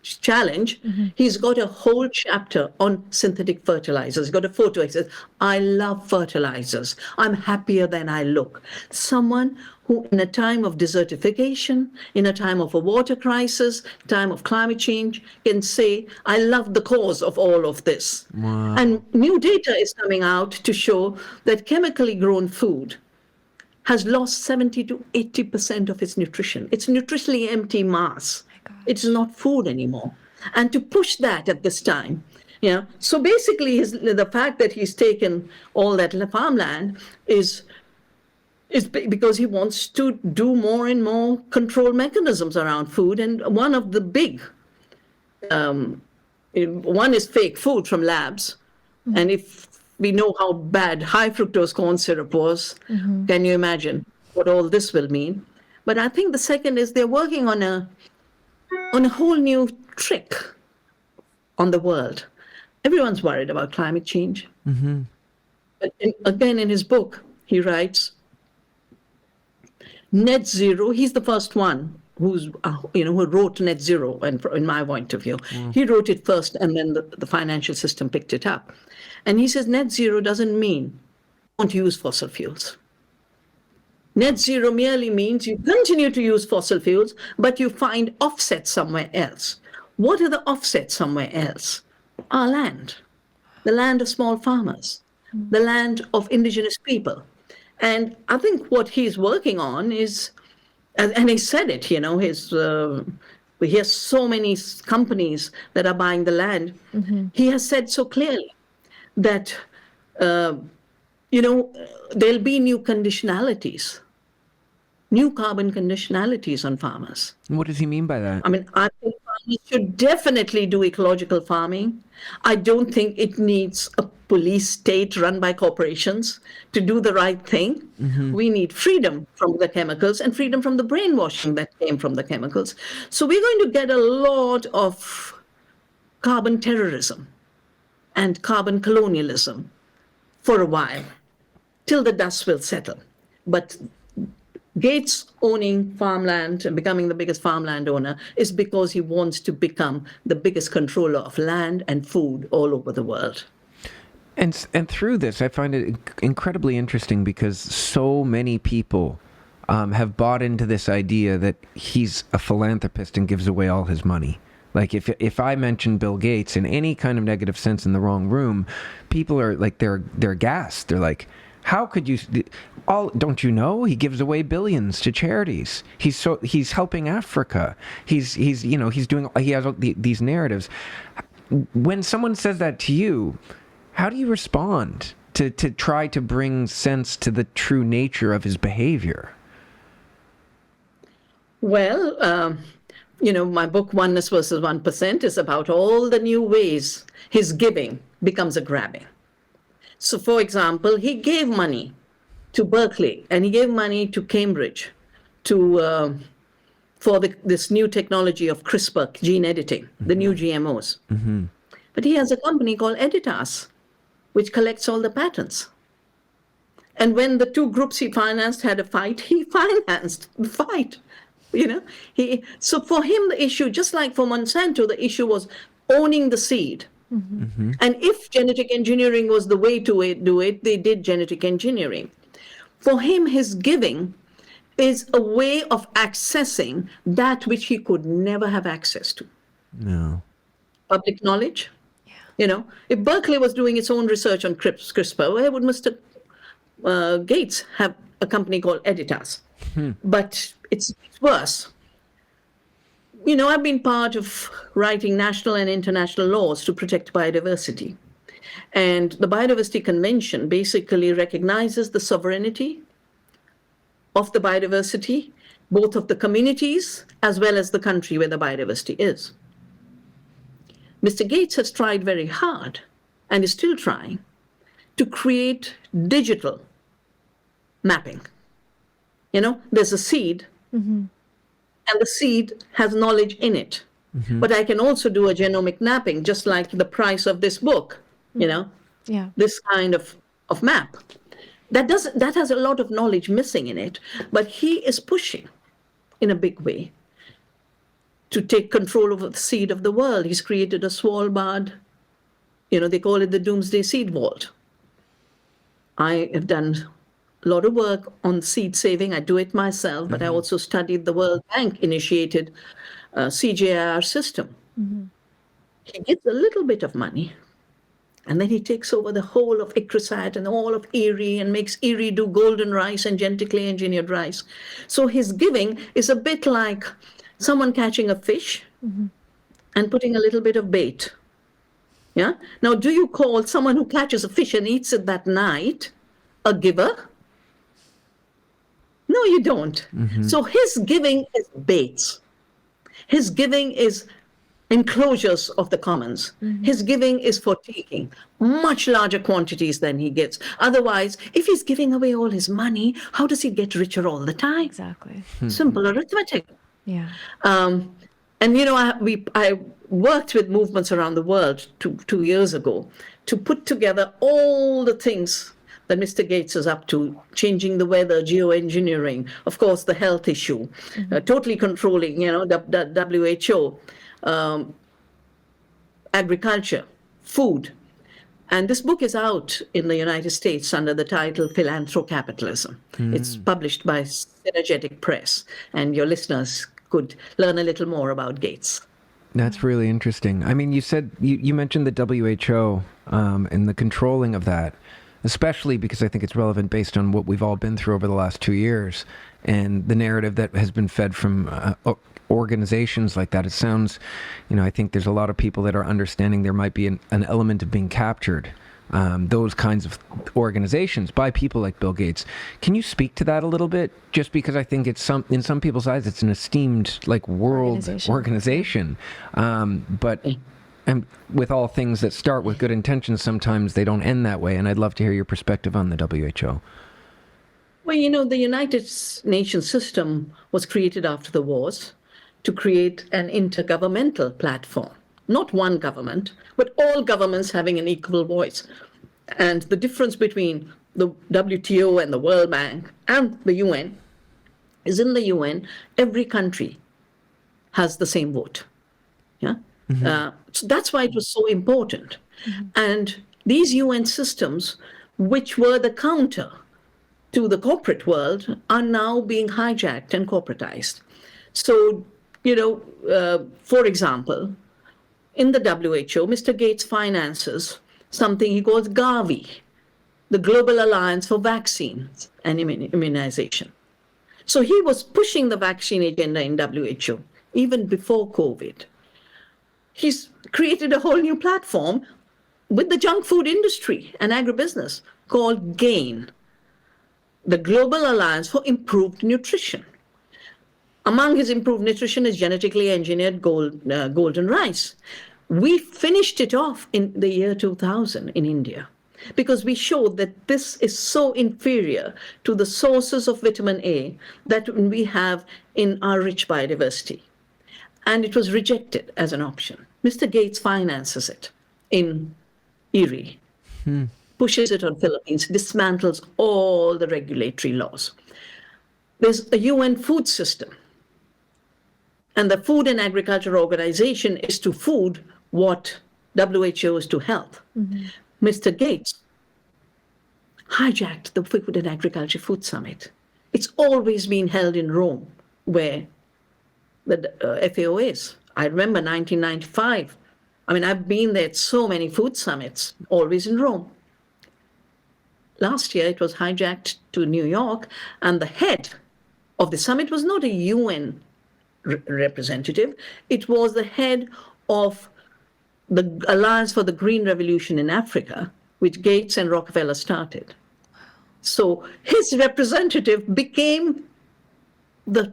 C: Challenge, he's got a whole chapter on synthetic fertilizers. He's got a photo. He says, I love fertilizers. I'm happier than I look. Someone who in a time of desertification, in a time of a water crisis, time of climate change, can say, I love the cause of all of this.
B: Wow.
C: And new data is coming out to show that chemically grown food has lost 70 to 80% of its nutrition. It's nutritionally empty mass. It's not food anymore. and to push that at this time. So basically, the fact that he's taken all that farmland is because he wants to do more and more control mechanisms around food. And one of the big one is fake food from labs. And if we know how bad high fructose corn syrup was, can you imagine what all this will mean? But I think the second is they're working on a whole new trick on the world. Everyone's worried about climate change. But again, in his book, he writes, net zero, he's the first one who wrote net zero, and in my point of view. He wrote it first, and then the financial system picked it up. And he says net zero doesn't mean don't use fossil fuels. Net zero merely means you continue to use fossil fuels, but you find offsets somewhere else. What are the offsets somewhere else? Our land, the land of small farmers, the land of indigenous people. And I think what he's working on is, and he said it, he has so many companies that are buying the land. He has said so clearly that, there'll be new conditionalities, new carbon conditionalities on farmers.
B: What does he mean by that?
C: I mean, I think farmers should definitely do ecological farming. I don't think it needs a police state run by corporations to do the right thing. We need freedom from the chemicals and freedom from the brainwashing that came from the chemicals. So we're going to get a lot of carbon terrorism and carbon colonialism for a while, till the dust will settle. But Gates owning farmland and becoming the biggest farmland owner is because he wants to become the biggest controller of land and food all over the world.
B: And through this, I find it incredibly interesting because so many people have bought into this idea that he's a philanthropist and gives away all his money. Like if I mention Bill Gates in any kind of negative sense in the wrong room, people are like they're gassed. They're like, how could you? Don't you know he gives away billions to charities? He's helping Africa. He has these narratives. When someone says that to you, how do you respond to try to bring sense to the true nature of his behavior?
C: Well, my book, Oneness versus 1%, is about all the new ways his giving becomes a grabbing. So, for example, he gave money to Berkeley and he gave money to Cambridge for this new technology of CRISPR gene editing, the new GMOs. But he has a company called Editas, which collects all the patents. And when the two groups he financed had a fight, he financed the fight. So for him, the issue, just like for Monsanto, the issue was owning the seed. And if genetic engineering was the way to do it, they did genetic engineering. For him, his giving is a way of accessing that which he could never have access to.
B: No.
C: Public knowledge. If Berkeley was doing its own research on CRISPR, where would Mr. Gates have a company called Editas? But it's worse. I've been part of writing national and international laws to protect biodiversity. And the Biodiversity Convention basically recognizes the sovereignty of the biodiversity, both of the communities as well as the country where the biodiversity is. Mr. Gates has tried very hard, and is still trying, to create digital mapping. There's a seed, and the seed has knowledge in it. But I can also do a genomic mapping, just like the price of this book, this kind of map. That has a lot of knowledge missing in it, but he is pushing in a big way to take control of the seed of the world. He's created a Svalbard, they call it the Doomsday Seed Vault. I have done a lot of work on seed saving. I do it myself, but I also studied the World Bank initiated CGIAR system. He gets a little bit of money, and then he takes over the whole of Icrasat and all of Erie and makes Erie do golden rice and genetically engineered rice. So his giving is a bit like someone catching a fish and putting a little bit of bait. Yeah. Now, do you call someone who catches a fish and eats it that night a giver? No, you don't. So his giving is baits. His giving is enclosures of the commons. His giving is for taking much larger quantities than he gives. Otherwise, if he's giving away all his money, how does he get richer all the time?
A: Exactly.
C: Simple arithmetic.
A: Yeah.
C: And I worked with movements around the world 2 years ago to put together all the things that Mr. Gates is up to, changing the weather, geoengineering, of course, the health issue, totally controlling, the WHO, agriculture, food. And this book is out in the United States under the title Philanthropy. It's published by Synergetic Press, and your listeners could learn a little more about Gates.
B: That's really interesting. I mean, you mentioned the WHO and the controlling of that, especially because I think it's relevant based on what we've all been through over the last 2 years and the narrative that has been fed from organizations like that. It sounds, I think there's a lot of people that are understanding there might be an element of being captured, those kinds of organizations by people like Bill Gates. Can you speak to that a little bit? Just because I think it's in some people's eyes, it's an esteemed world organization. But and with all things that start with good intentions, sometimes they don't end that way. And I'd love to hear your perspective on the WHO.
C: Well, the United Nations system was created after the wars to create an intergovernmental platform. Not one government, but all governments having an equal voice. And the difference between the WTO and the World Bank and the UN is in the UN, every country has the same vote. Yeah. So that's why it was so important. And these UN systems, which were the counter to the corporate world, are now being hijacked and corporatized. So, for example, in the WHO, Mr. Gates finances something he calls Gavi, the Global Alliance for Vaccines and Immunization. So he was pushing the vaccine agenda in WHO even before COVID. He's created a whole new platform with the junk food industry and agribusiness called GAIN, the Global Alliance for Improved Nutrition. Among his improved nutrition is genetically engineered golden rice. We finished it off in the year 2000 in India because we showed that this is so inferior to the sources of vitamin A that we have in our rich biodiversity. And it was rejected as an option. Mr. Gates finances it in Erie, pushes it on Philippines, dismantles all the regulatory laws. There's a UN food system. And the Food and Agriculture Organization is to food what WHO is to health. Mr. Gates hijacked the Food and Agriculture Food Summit. It's always been held in Rome, where the FAO is. I remember 1995. I mean, I've been there at so many food summits, always in Rome. Last year, it was hijacked to New York, and the head of the summit was not a UN representative. It was the head of the Alliance for the Green Revolution in Africa, which Gates and Rockefeller started. So his representative became the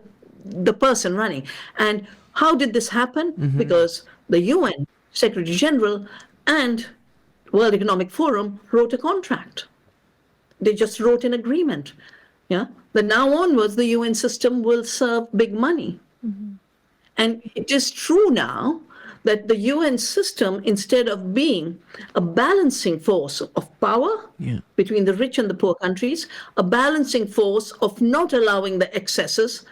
C: person running. And how did this happen? Because the UN Secretary General and World Economic Forum wrote a contract. They just wrote an agreement. Yeah, that now onwards the UN system will serve big money. And it is true now that the UN system, instead of being a balancing force of power between the rich and the poor countries, a balancing force of not allowing the excesses.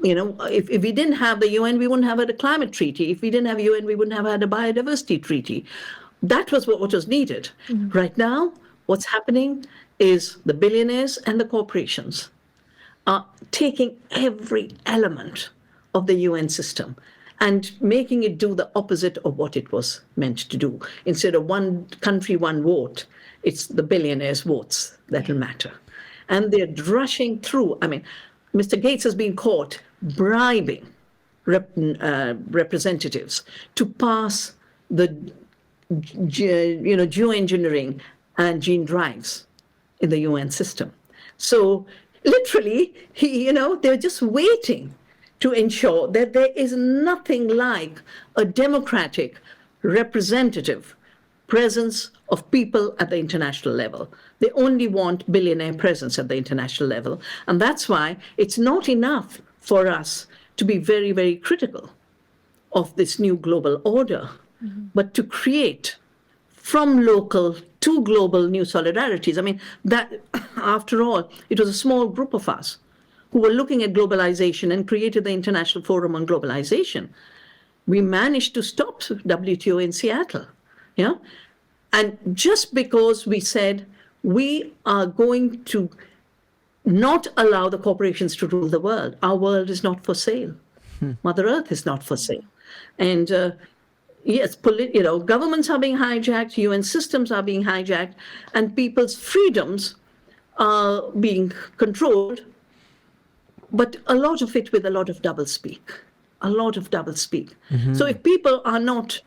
C: If we didn't have the UN, we wouldn't have had a climate treaty. If we didn't have UN, we wouldn't have had a biodiversity treaty. That was what was needed. Right now, what's happening is the billionaires and the corporations are taking every element of the UN system and making it do the opposite of what it was meant to do. Instead of one country, one vote, it's the billionaires' votes that will matter. And they're rushing through. I mean, Mr. Gates has been caught bribing representatives to pass the geoengineering and gene drives in the UN system. So literally, they're just waiting to ensure that there is nothing like a democratic, representative presence of people at the international level. They only want billionaire presence at the international level. And that's why it's not enough for us to be very, very critical of this new global order, but to create from local to global new solidarities. I mean, that, after all, it was a small group of us who were looking at globalization and created the International Forum on Globalization. We managed to stop WTO in Seattle. And just because we said we are going to not allow the corporations to rule the world, our world is not for sale. Mother Earth is not for sale. And yes, governments are being hijacked, UN systems are being hijacked, and people's freedoms are being controlled, but a lot of it with a lot of doublespeak. So if people are not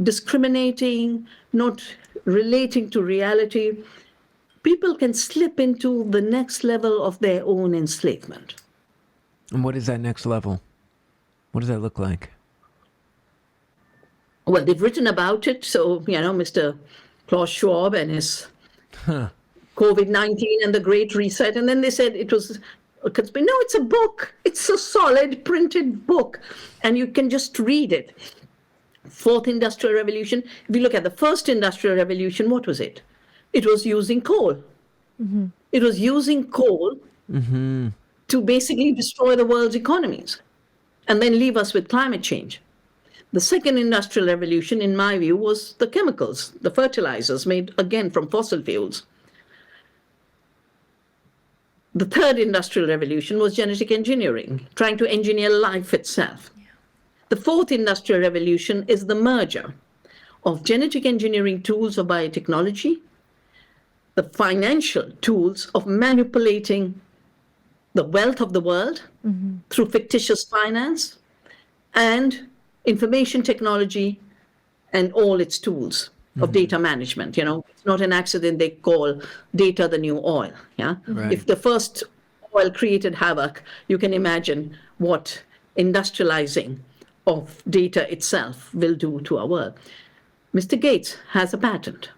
C: discriminating, not relating to reality, people can slip into the next level of their own enslavement.
B: And what is that next level? What does that look like?
C: Well, they've written about it. So, Mr. Klaus Schwab and his COVID-19 and the Great Reset. And then they said it was a conspiracy. No, it's a book. It's a solid printed book. And you can just read it. Fourth Industrial Revolution. If you look at the first Industrial Revolution, what was it? It was using coal. It was using coal to basically destroy the world's economies and then leave us with climate change. The second Industrial Revolution, in my view, was the chemicals, the fertilizers made, again, from fossil fuels. The third Industrial Revolution was genetic engineering, trying to engineer life itself. The fourth Industrial Revolution is the merger of genetic engineering tools of biotechnology, the financial tools of manipulating the wealth of the world through fictitious finance, and information technology and all its tools of data management. It's not an accident they call data the new oil.
B: Right.
C: If the first oil created havoc, you can imagine what industrializing of data itself will do to our world. Mr. Gates has a patent.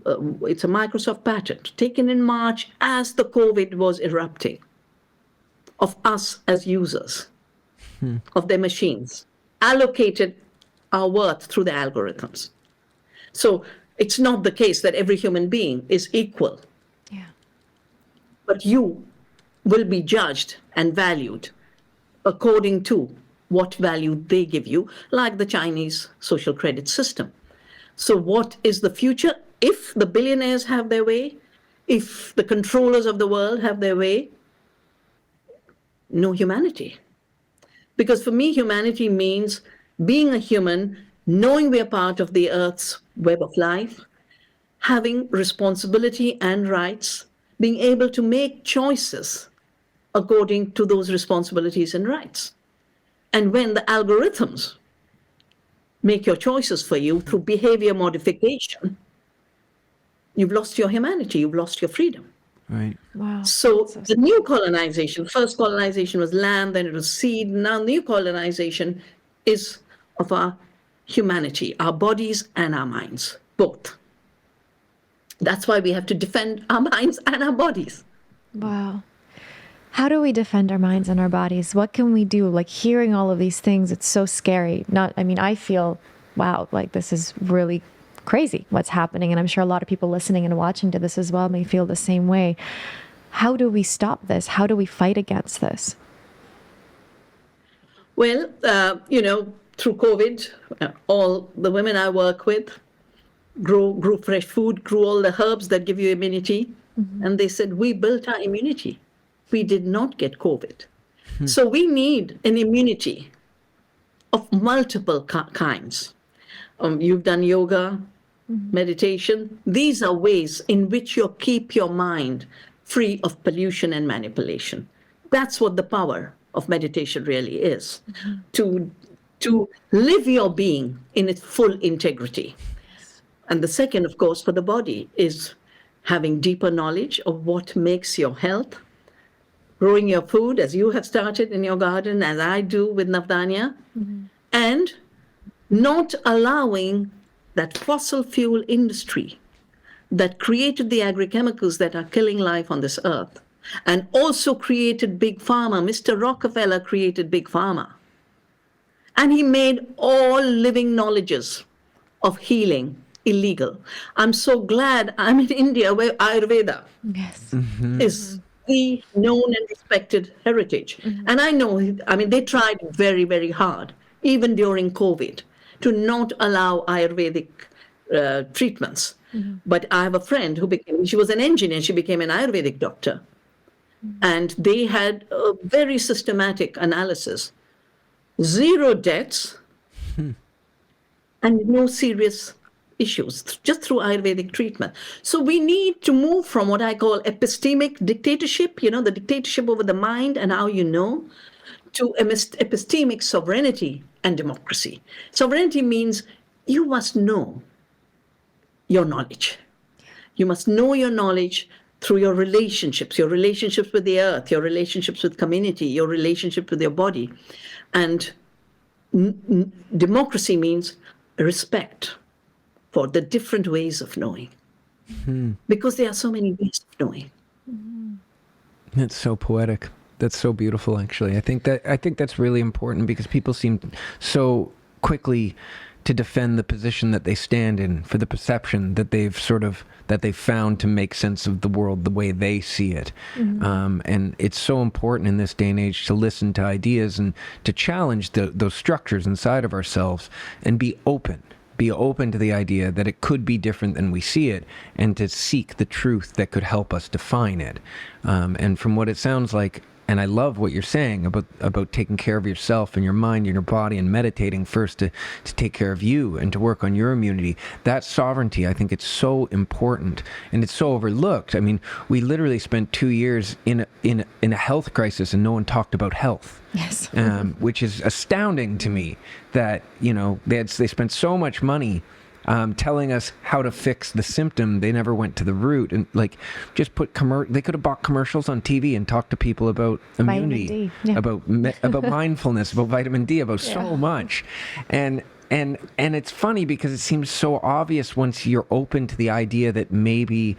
C: It's a Microsoft patent taken in March as the COVID was erupting, of us as users of their machines, allocated our worth through the algorithms. So it's not the case that every human being is equal.
A: Yeah.
C: But you will be judged and valued according to what value they give you, like the Chinese social credit system. So what is the future? If the billionaires have their way, if the controllers of the world have their way, no humanity. Because for me, humanity means being a human, knowing we are part of the Earth's web of life, having responsibility and rights, being able to make choices according to those responsibilities and rights. And when the algorithms make your choices for you through behavior modification, you've lost your humanity, you've lost your freedom.
B: Right.
A: Wow.
C: So the new colonization, first colonization was land, then it was seed. Now new colonization is of our humanity, our bodies and our minds, both. That's why we have to defend our minds and our bodies.
A: Wow. How do we defend our minds and our bodies? What can we do? Like, hearing all of these things, it's so scary. I feel, wow, like this is really crazy what's happening. And I'm sure a lot of people listening and watching to this as well may feel the same way. How do we stop this? How do we fight against this?
C: Well, through COVID, all the women I work with grew fresh food, grew all the herbs that give you immunity. And they said, we built our immunity. We did not get COVID. So we need an immunity of multiple kinds. You've done yoga, meditation. These are ways in which you keep your mind free of pollution and manipulation. That's what the power of meditation really is, to live your being in its full integrity. And the second, of course, for the body is having deeper knowledge of what makes your health, growing your food as you have started in your garden, as I do with Navdanya, and not allowing that fossil fuel industry that created the agrochemicals that are killing life on this earth, and also created Big Pharma. Mr. Rockefeller created Big Pharma. And he made all living knowledges of healing illegal. I'm so glad I'm in India, where Ayurveda is the known and respected heritage. And I know, I mean, they tried very, very hard, even during COVID, to not allow Ayurvedic treatments. But I have a friend she was an engineer, she became an Ayurvedic doctor. And they had a very systematic analysis, 0 deaths, and no serious issues, just through Ayurvedic treatment. So we need to move from what I call epistemic dictatorship, the dictatorship over the mind and how you know, to epistemic sovereignty and democracy. Sovereignty means you must know your knowledge. You must know your knowledge through your relationships with the earth, your relationships with community, your relationship with your body. And democracy means respect for the different ways of knowing, because there are so many ways of knowing.
B: That's so poetic. That's so beautiful, actually. I think that's really important, because people seem so quickly to defend the position that they stand in for the perception that they've found to make sense of the world the way they see it. And it's so important in this day and age to listen to ideas and to challenge those structures inside of ourselves and be open to the idea that it could be different than we see it, and to seek the truth that could help us define it. And from what it sounds like, and I love what you're saying about taking care of yourself and your mind and your body, and meditating first to take care of you and to work on your immunity. That sovereignty, I think it's so important, and it's so overlooked. I mean, we literally spent 2 years in a health crisis, and no one talked about health.
A: Yes.
B: Which is astounding to me, that they spent so much money telling us how to fix the symptom. They never went to the root, and just put they could have bought commercials on TV and talked to people about immunity, about mindfulness, about vitamin D, about so much. And it's funny, because it seems so obvious once you're open to the idea that maybe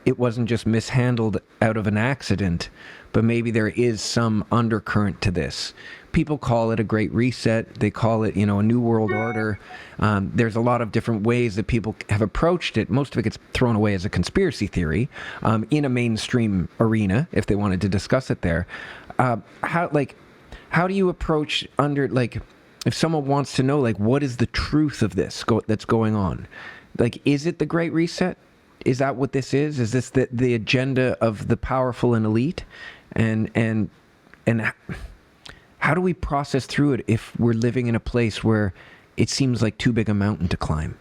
B: it wasn't just mishandled out of an accident, but maybe there is some undercurrent to this. People call it a great reset. They call it, a new world order. There's a lot of different ways that people have approached it. Most of it gets thrown away as a conspiracy theory in a mainstream arena, if they wanted to discuss it there. How do you approach if someone wants to know, what is the truth of this that's going on? Is it the Great Reset? Is that what this is? Is this the agenda of the powerful and elite? And how do we process through it if we're living in a place where it seems like too big a mountain to climb?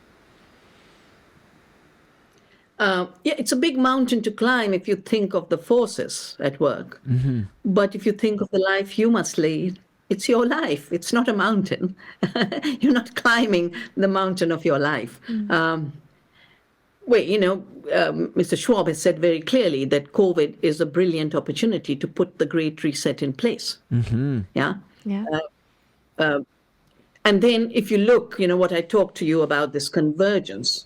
C: It's a big mountain to climb if you think of the forces at work. But if you think of the life you must lead, it's your life. It's not a mountain. You're not climbing the mountain of your life. Mr. Schwab has said very clearly that COVID is a brilliant opportunity to put the Great Reset in place. Yeah. And then if you look, what I talked to you about, this convergence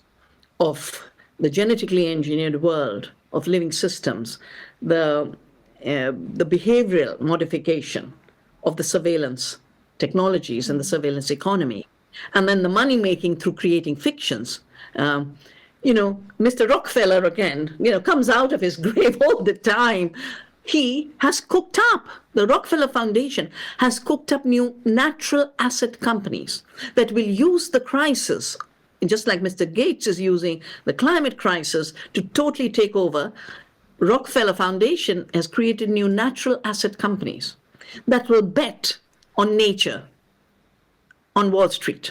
C: of the genetically engineered world of living systems, the behavioral modification of the surveillance technologies and the surveillance economy, and then the money making through creating fictions. Mr. Rockefeller, again, comes out of his grave all the time. He has cooked up, the Rockefeller Foundation has cooked up new natural asset companies that will use the crisis, just like Mr. Gates is using the climate crisis to totally take over. Rockefeller Foundation has created new natural asset companies that will bet on nature on Wall Street.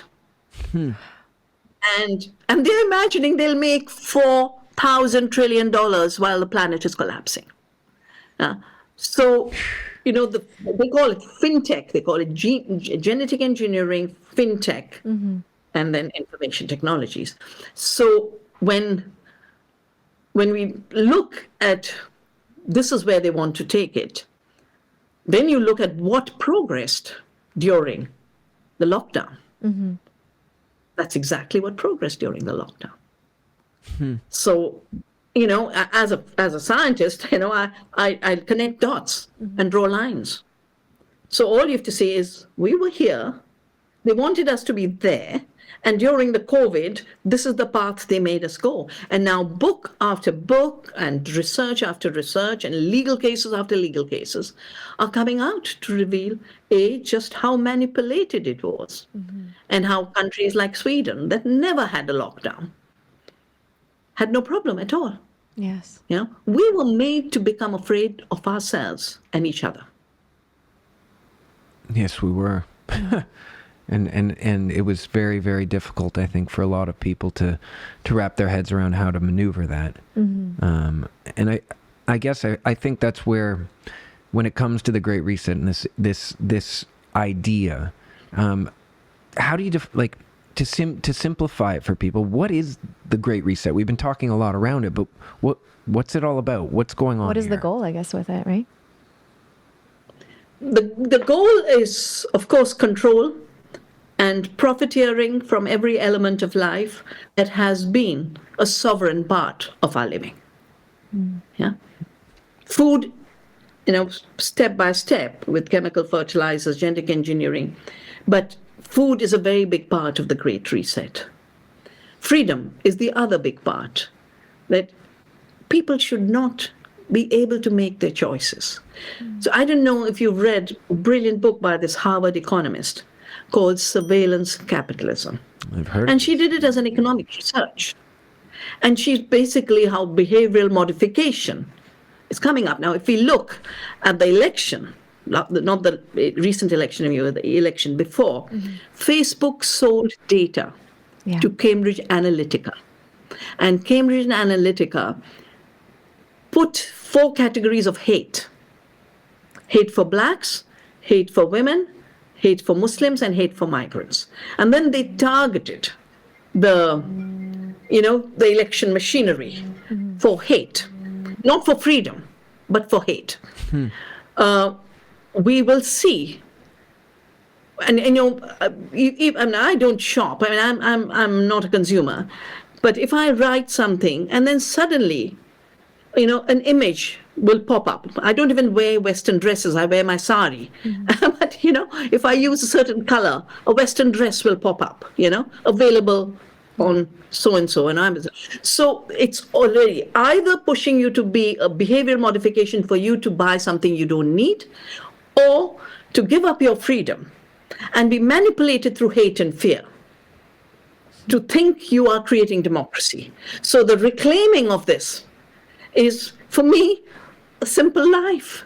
C: And they're imagining they'll make $4,000 trillion while the planet is collapsing. So they call it fintech. They call it genetic engineering, fintech, and then information technologies. So when we look at this is where they want to take it, then you look at what progressed during the lockdown. That's exactly what progressed during the lockdown. So, as a scientist, I connect dots and draw lines. So all you have to say is, we were here, they wanted us to be there, and during the COVID, this is the path they made us go. And now book after book and research after research and legal cases after legal cases are coming out to reveal, just how manipulated it was, and how countries like Sweden that never had a lockdown had no problem at all.
A: Yes.
C: We were made to become afraid of ourselves and each other.
B: Yes, we were. And it was very, very difficult, I think, for a lot of people to wrap their heads around how to maneuver that. And I guess I think that's where, when it comes to the Great Reset and this idea, how do you to simplify it for people? What is the Great Reset? We've been talking a lot around it, but what's it all about? What's going on?
A: What is
B: here?
A: the goal, I guess, with it, right?
C: The goal is, of course, control and profiteering from every element of life that has been a sovereign part of our living. Food, step by step with chemical fertilizers, genetic engineering, but food is a very big part of the Great Reset. Freedom is the other big part, that people should not be able to make their choices. So I don't know if you've read a brilliant book by this Harvard economist called Surveillance Capitalism.
B: I've heard.
C: And she did it as an economic research. And she's basically how behavioral modification is coming up. Now, if we look at the election, not the recent election, the election before, Facebook sold data to Cambridge Analytica. And Cambridge Analytica put 4 categories of hate. Hate for blacks, hate for women, hate for Muslims, and hate for migrants. And then they targeted the election machinery for hate, not for freedom, but for hate. We will see, and I don't shop. I mean, I'm not a consumer, but if I write something and then suddenly, an image will pop up. I don't even wear Western dresses. I wear my sari. But, if I use a certain color, a Western dress will pop up, available on so-and-so. So it's already either pushing you to be a behavior modification for you to buy something you don't need, or to give up your freedom and be manipulated through hate and fear to think you are creating democracy. So the reclaiming of this is, for me, a simple life.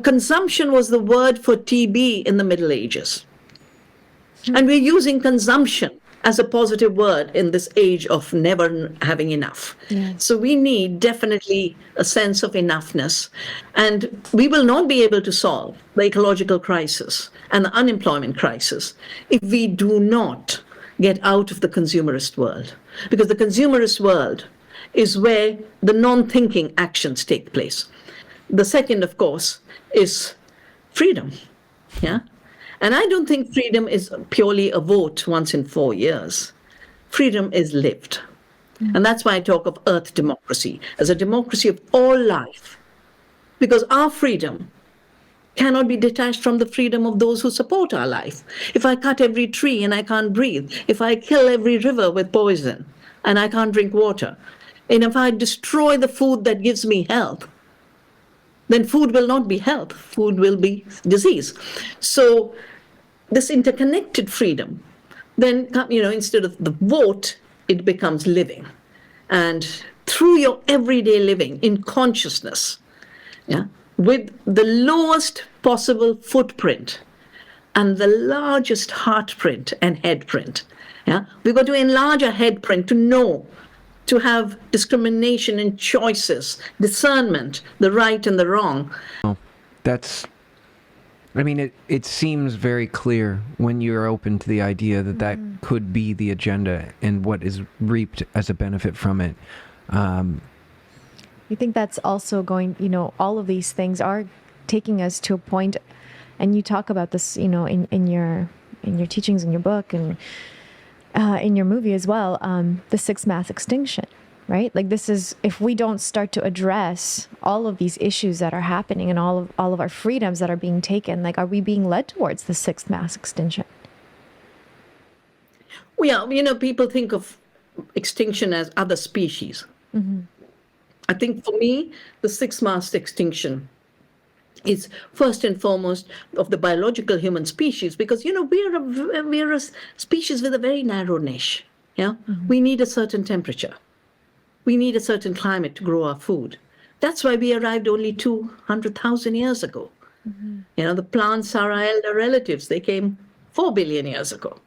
C: Consumption was the word for TB in the Middle Ages. And we're using consumption as a positive word in this age of never having enough.
A: Yes.
C: So we need definitely a sense of enoughness. And we will not be able to solve the ecological crisis and the unemployment crisis if we do not get out of the consumerist world. Because the consumerist world is where the non-thinking actions take place. The second, of course, is freedom. And I don't think freedom is purely a vote once in 4 years. Freedom is lived. And that's why I talk of earth democracy, as a democracy of all life. Because our freedom cannot be detached from the freedom of those who support our life. If I cut every tree and I can't breathe, if I kill every river with poison and I can't drink water, and if I destroy the food that gives me health, then food will not be health, food will be disease. So this interconnected freedom, then, instead of the vote, it becomes living. And through your everyday living in consciousness, with the lowest possible footprint and the largest heart print and head print. We've got to enlarge our head print to have discrimination in choices, discernment, the right and the wrong.
B: that's, I mean, it seems very clear when you're open to the idea that that could be the agenda and what is reaped as a benefit from it.
A: You think that's also going, all of these things are taking us to a point, and you talk about this, in your teachings, in your book, and in your movie as well, the sixth mass extinction, right? Like, this is, if we don't start to address all of these issues that are happening and all of our freedoms that are being taken, like, are we being led towards the sixth mass extinction?
C: Well, yeah, people think of extinction as other species. I think for me, the sixth mass extinction is first and foremost of the biological human species, because we're a species with a very narrow niche. Yeah, we need a certain temperature, we need a certain climate to grow our food. That's why we arrived only 200,000 years ago. The plants are our elder relatives. They came 4 billion years ago,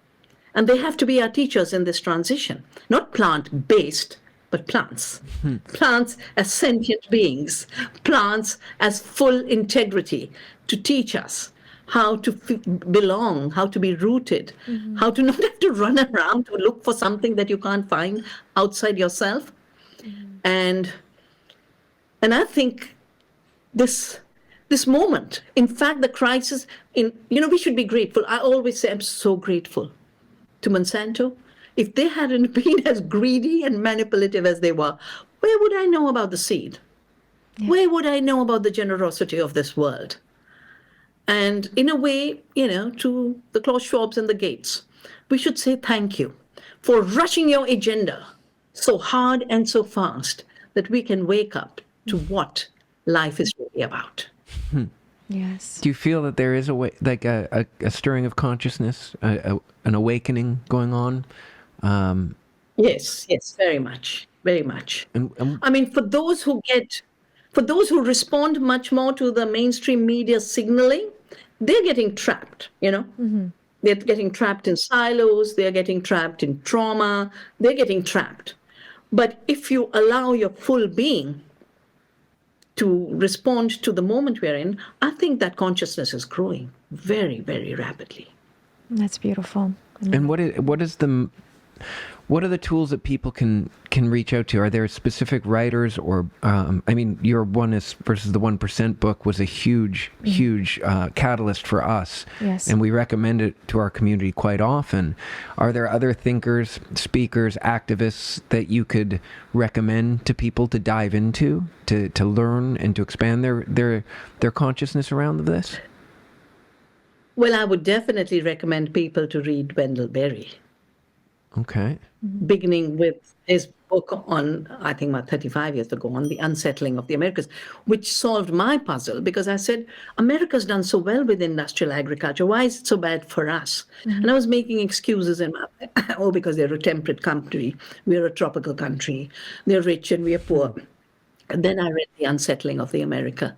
C: and they have to be our teachers in this transition. Not plant-based, but plants. Plants as sentient beings, plants as full integrity, to teach us how to belong, how to be rooted, how to not have to run around to look for something that you can't find outside yourself. And I think this moment, in fact, the crisis, we should be grateful. I always say I'm so grateful to Monsanto. If they hadn't been as greedy and manipulative as they were, where would I know about the seed? Yeah. Where would I know about the generosity of this world? And in a way, to the Klaus Schwabs and the Gates, we should say thank you for rushing your agenda so hard and so fast that we can wake up to what life is really about.
A: Yes.
B: Do you feel that there is a stirring of consciousness, an awakening going on?
C: Yes, very much, very much. I mean, for those who respond much more to the mainstream media signaling, they're getting trapped, They're getting trapped in silos, they're getting trapped in trauma, they're getting trapped. But if you allow your full being to respond to the moment we're in, I think that consciousness is growing very, very rapidly.
A: That's beautiful.
B: And what are the tools that people can reach out to? Are there specific writers, or your Oneness versus the 1% book was a huge catalyst for us.
A: Yes.
B: And we recommend it to our community quite often. Are there other thinkers, speakers, activists that you could recommend to people to dive into, to learn and to expand their consciousness around this?
C: Well, I would definitely recommend people to read Wendell Berry.
B: Okay.
C: Beginning with his book on, I think about 35 years ago, on the unsettling of the Americas, which solved my puzzle, because I said, America's done so well with industrial agriculture. Why is it so bad for us? And I was making excuses because they're a temperate country, we're a tropical country, they're rich and we're poor. And then I read The Unsettling of the America.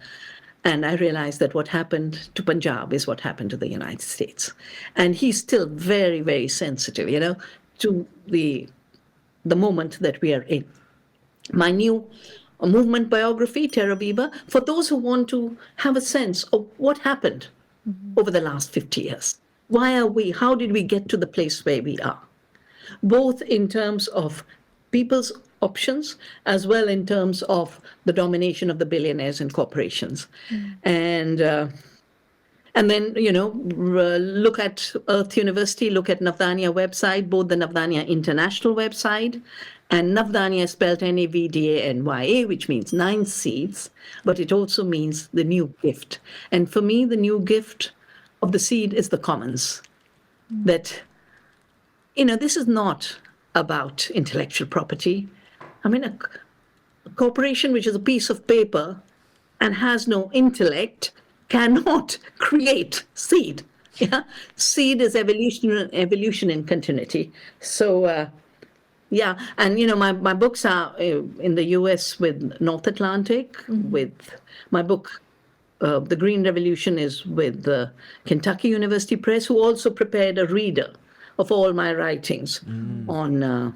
C: And I realized that what happened to Punjab is what happened to the United States. And he's still very, very sensitive, to the moment that we are in. My new movement biography, Terra Viva, for those who want to have a sense of what happened over the last 50 years. How did we get to the place where we are? Both in terms of people's options, as well in terms of the domination of the billionaires and corporations. And then, look at Earth University, look at Navdanya website, both the Navdanya International website, and Navdanya is spelled Navdanya, which means 9 seeds, but it also means the new gift. And for me, the new gift of the seed is the commons. That, this is not about intellectual property. I mean, a corporation which is a piece of paper and has no intellect cannot create seed. Yeah, seed is evolution and continuity. So, and my books are in the U.S. with North Atlantic. With my book, The Green Revolution, is with the Kentucky University Press, who also prepared a reader of all my writings on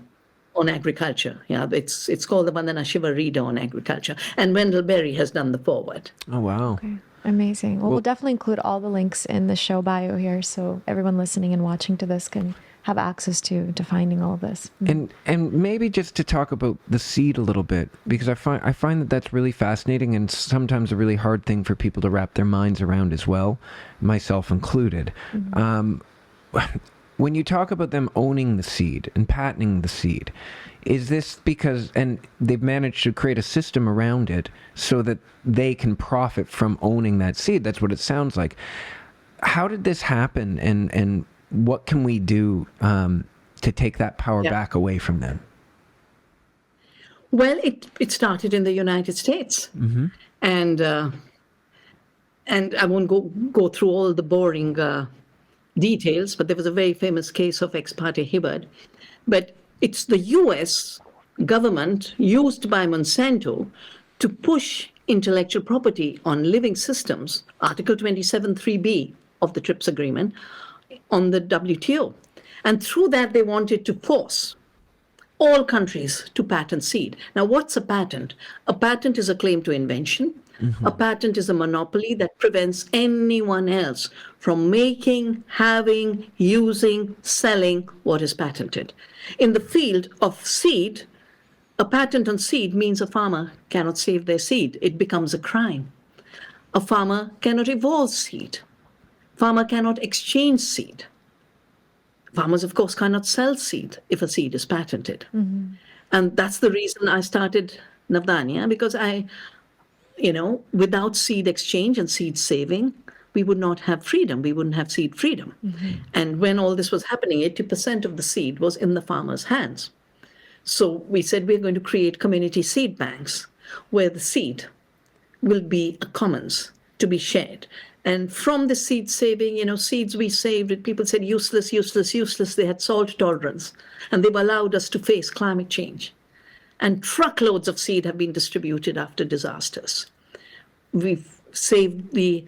C: agriculture. Yeah, it's called the Vandana Shiva Reader on Agriculture, and Wendell Berry has done the foreword.
B: Oh wow!
A: Okay. Amazing. Well, we'll definitely include all the links in the show bio here, so everyone listening and watching to this can have access to finding all of this.
B: And maybe just to talk about the seed a little bit, because I find that that's really fascinating and sometimes a really hard thing for people to wrap their minds around as well, myself included. When you talk about them owning the seed and patenting the seed, is this because, and they've managed to create a system around it so that they can profit from owning that seed? That's what it sounds like. How did this happen, and what can we do to take that power back away from them?
C: Well, it started in the United States. And I won't go through all the boring details, but there was a very famous case of ex parte Hibbard. But it's the US government used by Monsanto to push intellectual property on living systems, Article 27.3b of the TRIPS agreement, on the WTO. And through that, they wanted to force all countries to patent seed. Now, what's a patent? A patent is a claim to invention. A patent is a monopoly that prevents anyone else from making, having, using, selling what is patented. In the field of seed, a patent on seed means a farmer cannot save their seed. It becomes a crime. A farmer cannot evolve seed. Farmer cannot exchange seed. Farmers, of course, cannot sell seed if a seed is patented. And that's the reason I started Navdanya, because without seed exchange and seed saving, we would not have freedom. We wouldn't have seed freedom. And when all this was happening, 80% of the seed was in the farmers' hands. So we said we're going to create community seed banks where the seed will be a commons to be shared. And from the seed saving, seeds we saved, people said useless, useless, useless. They had salt tolerance, and they've allowed us to face climate change. And truckloads of seed have been distributed after disasters. We've saved the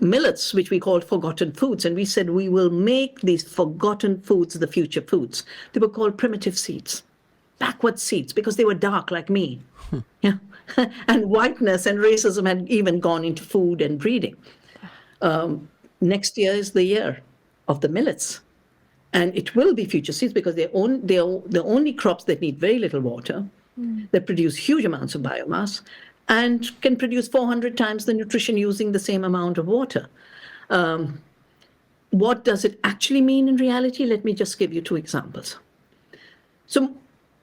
C: millets, which we called forgotten foods, and we said we will make these forgotten foods the future foods. They were called primitive seeds, backward seeds, because they were dark like me. And whiteness and racism had even gone into food and breeding. Next year is the year of the millets. And it will be future seeds because they're the only crops that need very little water, that produce huge amounts of biomass, and can produce 400 times the nutrition using the same amount of water. What does it actually mean in reality? Let me just give you two examples. So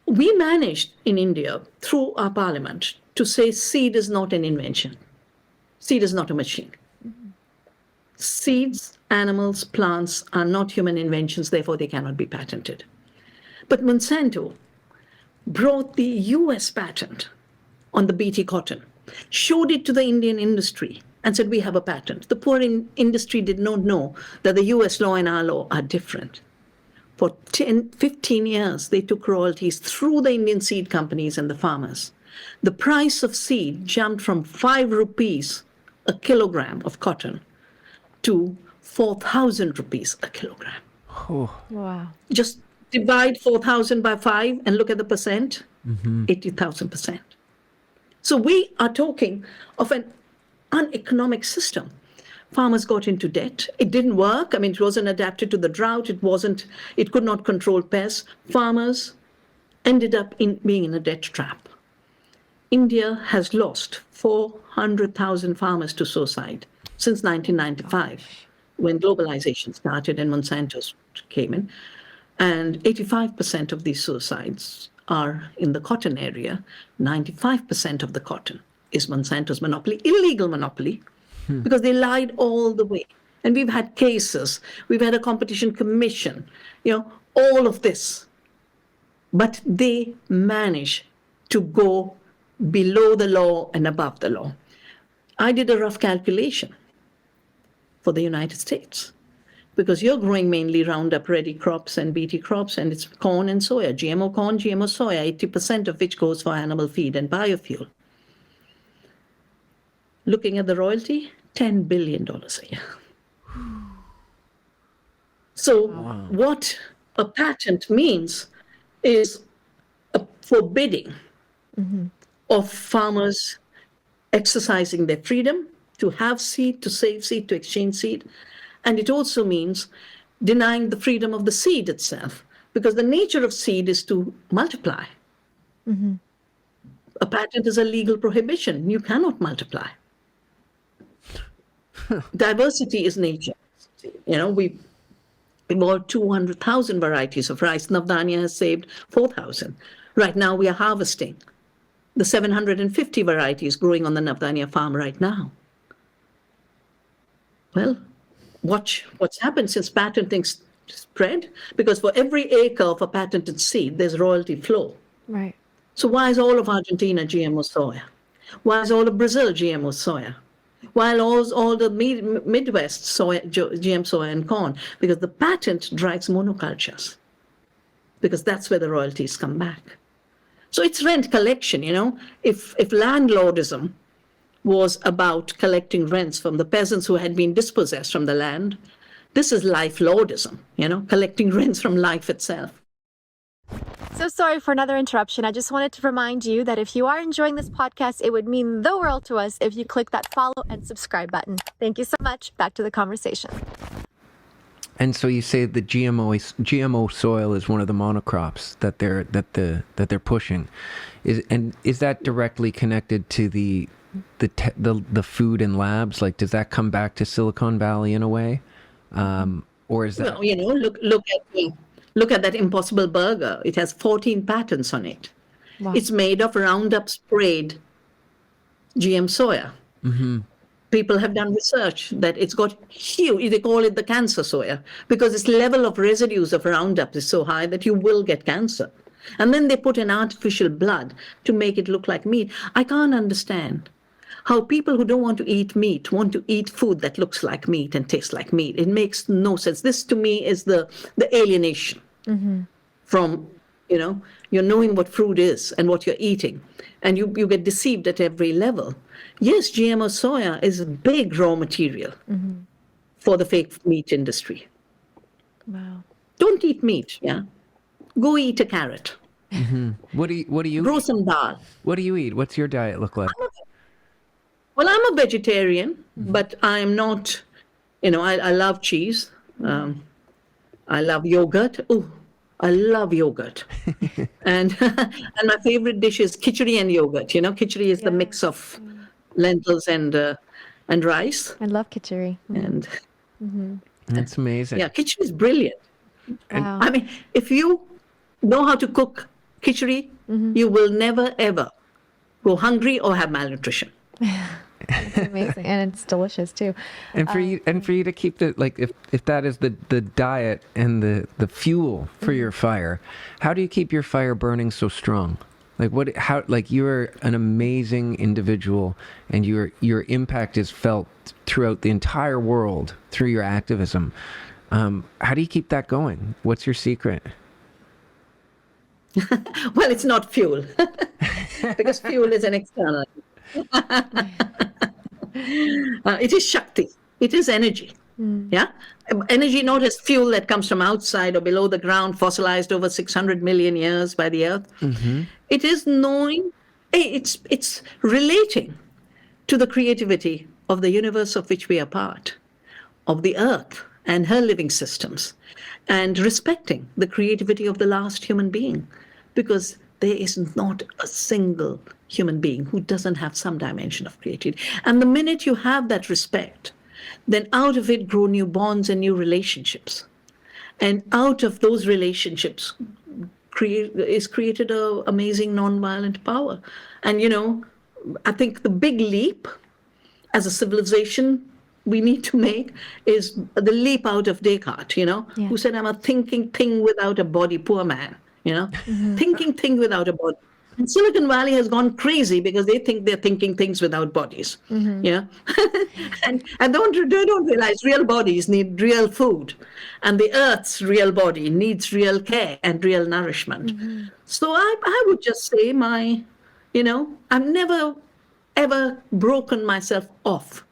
C: we managed in India, through our parliament, to say seed is not an invention. Seed is not a machine. Seeds, animals, plants are not human inventions, therefore they cannot be patented. But Monsanto brought the US patent on the BT cotton, showed it to the Indian industry, and said, we have a patent. The poor industry did not know that the US law and our law are different. For 10, 15 years, they took royalties through the Indian seed companies and the farmers. The price of seed jumped from 5 rupees a kilogram of cotton to 4,000 rupees a kilogram.
B: Oh.
A: Wow.
C: Just divide 4,000 by 5 and look at the percent, 80,000%. So we are talking of an uneconomic system. Farmers got into debt. It didn't work. I mean, it wasn't adapted to the drought. It could not control pests. Farmers ended up being in a debt trap. India has lost 400,000 farmers to suicide since 1995, when globalization started and Monsanto came in. And 85% of these suicides are in the cotton area. 95% of the cotton is Monsanto's monopoly, illegal monopoly, because they lied all the way. And we've had cases, we've had a competition commission, all of this. But they manage to go below the law and above the law. I did a rough calculation for the United States, because you're growing mainly Roundup Ready crops and BT crops, and it's corn and soya, GMO corn, GMO soya, 80% of which goes for animal feed and biofuel. Looking at the royalty, $10 billion a year. So what a patent means is a forbidding of farmers exercising their freedom to have seed, to save seed, to exchange seed. And it also means denying the freedom of the seed itself, because the nature of seed is to multiply. A patent is a legal prohibition. You cannot multiply. Diversity is nature. We bought 200,000 varieties of rice. Navdanya has saved 4,000. Right now, we are harvesting the 750 varieties growing on the Navdanya farm right now. Well, watch what's happened since patenting spread, because for every acre of a patented seed, there's royalty flow.
A: Right.
C: So why is all of Argentina GMO soya? Why is all of Brazil GMO soya? While all the Midwest soya, GM soya and corn, because the patent drives monocultures, because that's where the royalties come back. So it's rent collection, If landlordism was about collecting rents from the peasants who had been dispossessed from the land, this is life lordism, collecting rents from life itself.
A: So sorry for another interruption. I just wanted to remind you that if you are enjoying this podcast, it would mean the world to us if you click that follow and subscribe button. Thank you so much. Back to the conversation.
B: And so you say the GMO soil is one of the monocrops that they're pushing. Is that directly connected to the food and labs? Like, does that come back to Silicon Valley in a way, or is that?
C: Well, look at that Impossible Burger. It has 14 patents on it. Wow. It's made of Roundup sprayed GM soya. People have done research that it's got huge, they call it the cancer soya, because its level of residues of Roundup is so high that you will get cancer. And then they put in artificial blood to make it look like meat. I can't understand how people who don't want to eat meat want to eat food that looks like meat and tastes like meat. It makes no sense. This, to me, is the alienation from, you're knowing what food is and what you're eating. And you get deceived at every level. Yes, GMO soya is a big raw material for the fake meat industry.
A: Wow.
C: Don't eat meat, yeah? Go eat a carrot.
B: What do you
C: grow
B: eat?
C: some dal.
B: What do you eat? What's your diet look like?
C: Well, I'm a vegetarian, but I'm not, I love cheese. I love yogurt. Oh, I love yogurt. and my favorite dish is khichdi and yogurt. Khichdi is the mix of lentils and rice.
A: I love khichdi.
C: And
B: that's amazing.
C: Yeah, khichdi is brilliant.
A: Wow.
C: I mean, if you know how to cook khichdi, you will never, ever go hungry or have malnutrition.
A: It's amazing, and it's delicious too.
B: And for you to keep if that is the diet and the fuel for your fire, how do you keep your fire burning so strong? You're an amazing individual, and your impact is felt throughout the entire world through your activism. How do you keep that going? What's your secret?
C: Well, it's not fuel, because fuel is an external. It is Shakti. It is energy. Yeah? Energy not as fuel that comes from outside or below the ground, fossilized over 600 million years by the earth. It is knowing, it's relating to the creativity of the universe of which we are part, of the earth and her living systems, and respecting the creativity of the last human being, because there is not a single human being who doesn't have some dimension of creativity. And the minute you have that respect, then out of it grow new bonds and new relationships. And out of those relationships is created an amazing nonviolent power. And, I think the big leap as a civilization we need to make is the leap out of Descartes, who said, I'm a thinking thing without a body, poor man, thinking thing without a body. And Silicon Valley has gone crazy because they think they're thinking things without bodies. and they don't realize real bodies need real food, and the earth's real body needs real care and real nourishment. So I would just say I've never ever broken myself off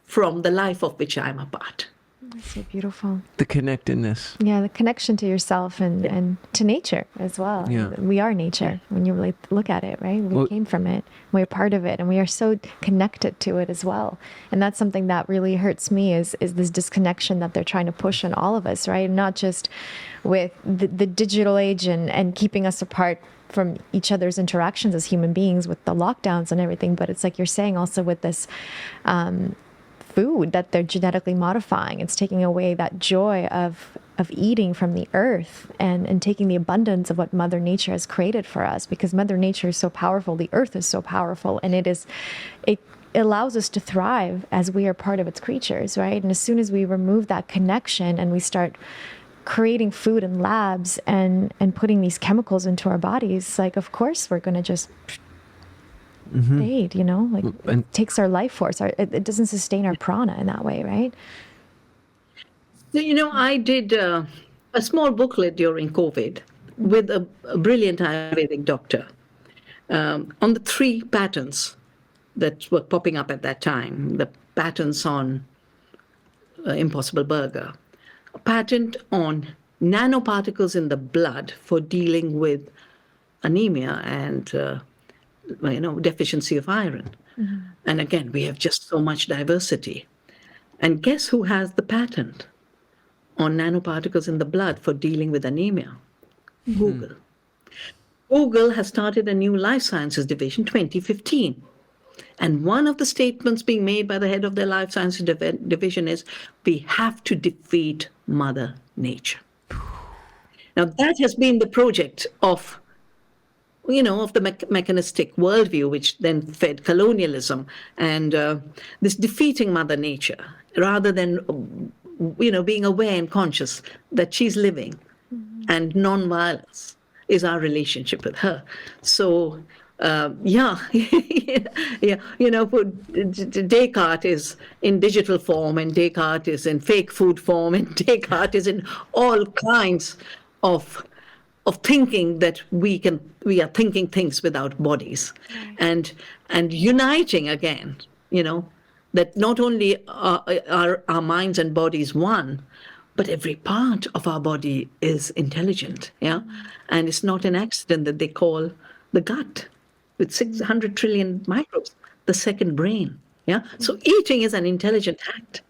C: from the life of which I'm a part.
A: That's so beautiful.
B: The connectedness.
A: Yeah, the connection to yourself and to nature as well.
B: Yeah.
A: We are nature when you really look at it, right? We came from it. We're part of it, and we are so connected to it as well. And that's something that really hurts me is this disconnection that they're trying to push on all of us, right? Not just with the digital age and keeping us apart from each other's interactions as human beings with the lockdowns and everything, but it's like you're saying also with this food that they're genetically modifying. It's taking away that joy of eating from the earth and taking the abundance of what Mother Nature has created for us, because Mother Nature is so powerful, the earth is so powerful, and it allows us to thrive as we are part of its creatures, right? And as soon as we remove that connection and we start creating food in labs and putting these chemicals into our bodies, like, of course, we're going to just fade, like it takes our life force. It doesn't sustain our prana in that way, right?
C: I did a small booklet during COVID with a brilliant Ayurvedic doctor on the 3 patterns that were popping up at that time. The patterns on Impossible Burger, a patent on nanoparticles in the blood for dealing with anemia and deficiency of iron. And again, we have just so much diversity. And guess who has the patent on nanoparticles in the blood for dealing with anemia? Google. Google has started a new life sciences division 2015. And one of the statements being made by the head of their life sciences division is, we have to defeat Mother Nature. Now, that has been the project of the mechanistic worldview, which then fed colonialism and this defeating Mother Nature, rather than, being aware and conscious that she's living and non-violence is our relationship with her. So, Descartes is in digital form, and Descartes is in fake food form, and Descartes is in all kinds of thinking that we are thinking things without bodies, and uniting again, that not only are our minds and bodies one, but every part of our body is intelligent, and it's not an accident that they call the gut with 600 trillion microbes the second brain, So eating is an intelligent act.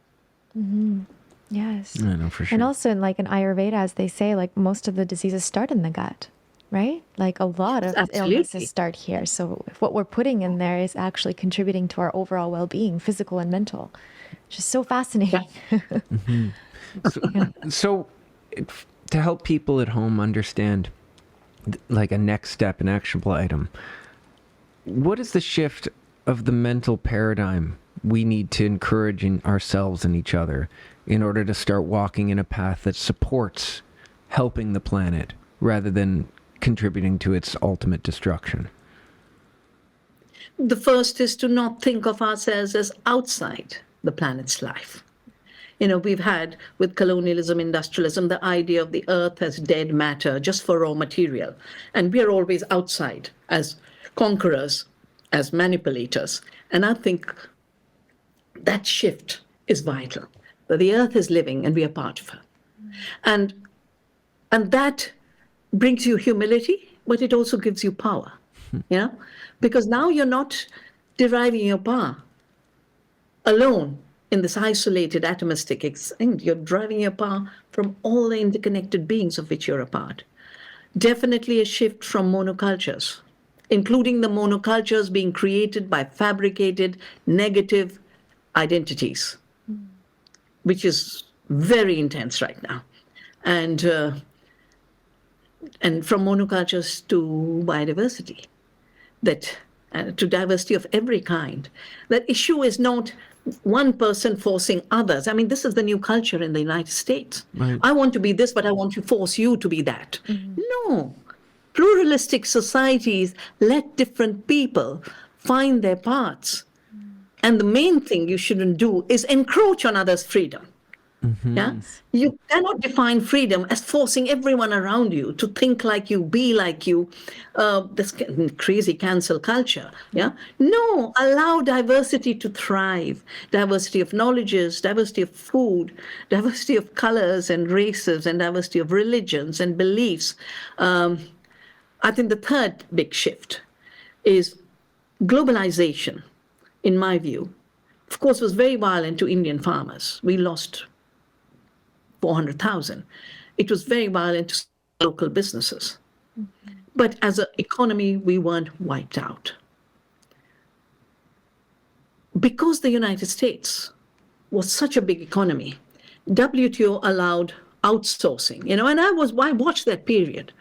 A: Yes.
B: I know for sure.
A: And also in Ayurveda, as they say, most of the diseases start in the gut, right? A lot of illnesses start here. So if what we're putting in there is actually contributing to our overall well-being, physical and mental, which is so fascinating.
B: So to help people at home understand a next step, an actionable item, what is the shift of the mental paradigm we need to encourage in ourselves and each other in order to start walking in a path that supports helping the planet rather than contributing to its ultimate destruction?
C: The first is to not think of ourselves as outside the planet's life. We've had, with colonialism, industrialism, the idea of the earth as dead matter, just for raw material. And we are always outside as conquerors, as manipulators. And I think that shift is vital, that the earth is living and we are part of her. And that brings you humility, but it also gives you power, because now you're not deriving your power alone in this isolated atomistic thing. You're deriving your power from all the interconnected beings of which you're a part. Definitely a shift from monocultures, including the monocultures being created by fabricated negative identities, which is very intense right now. And from monocultures to biodiversity, to diversity of every kind. That issue is not one person forcing others. I mean, this is the new culture in the United States.
B: Right.
C: I want to be this, but I want to force you to be that. No. Pluralistic societies let different people find their paths. And the main thing you shouldn't do is encroach on others' freedom. Yeah, you cannot define freedom as forcing everyone around you to think like you, be like you. This crazy cancel culture. Yeah, no, allow diversity to thrive. Diversity of knowledges, diversity of food, diversity of colors and races, and diversity of religions and beliefs. I think the third big shift is globalization, in my view. Of course, was very violent to Indian farmers. We lost 400,000. It was very violent to local businesses. But as an economy, we weren't wiped out. Because the United States was such a big economy, WTO allowed outsourcing, and I watched that period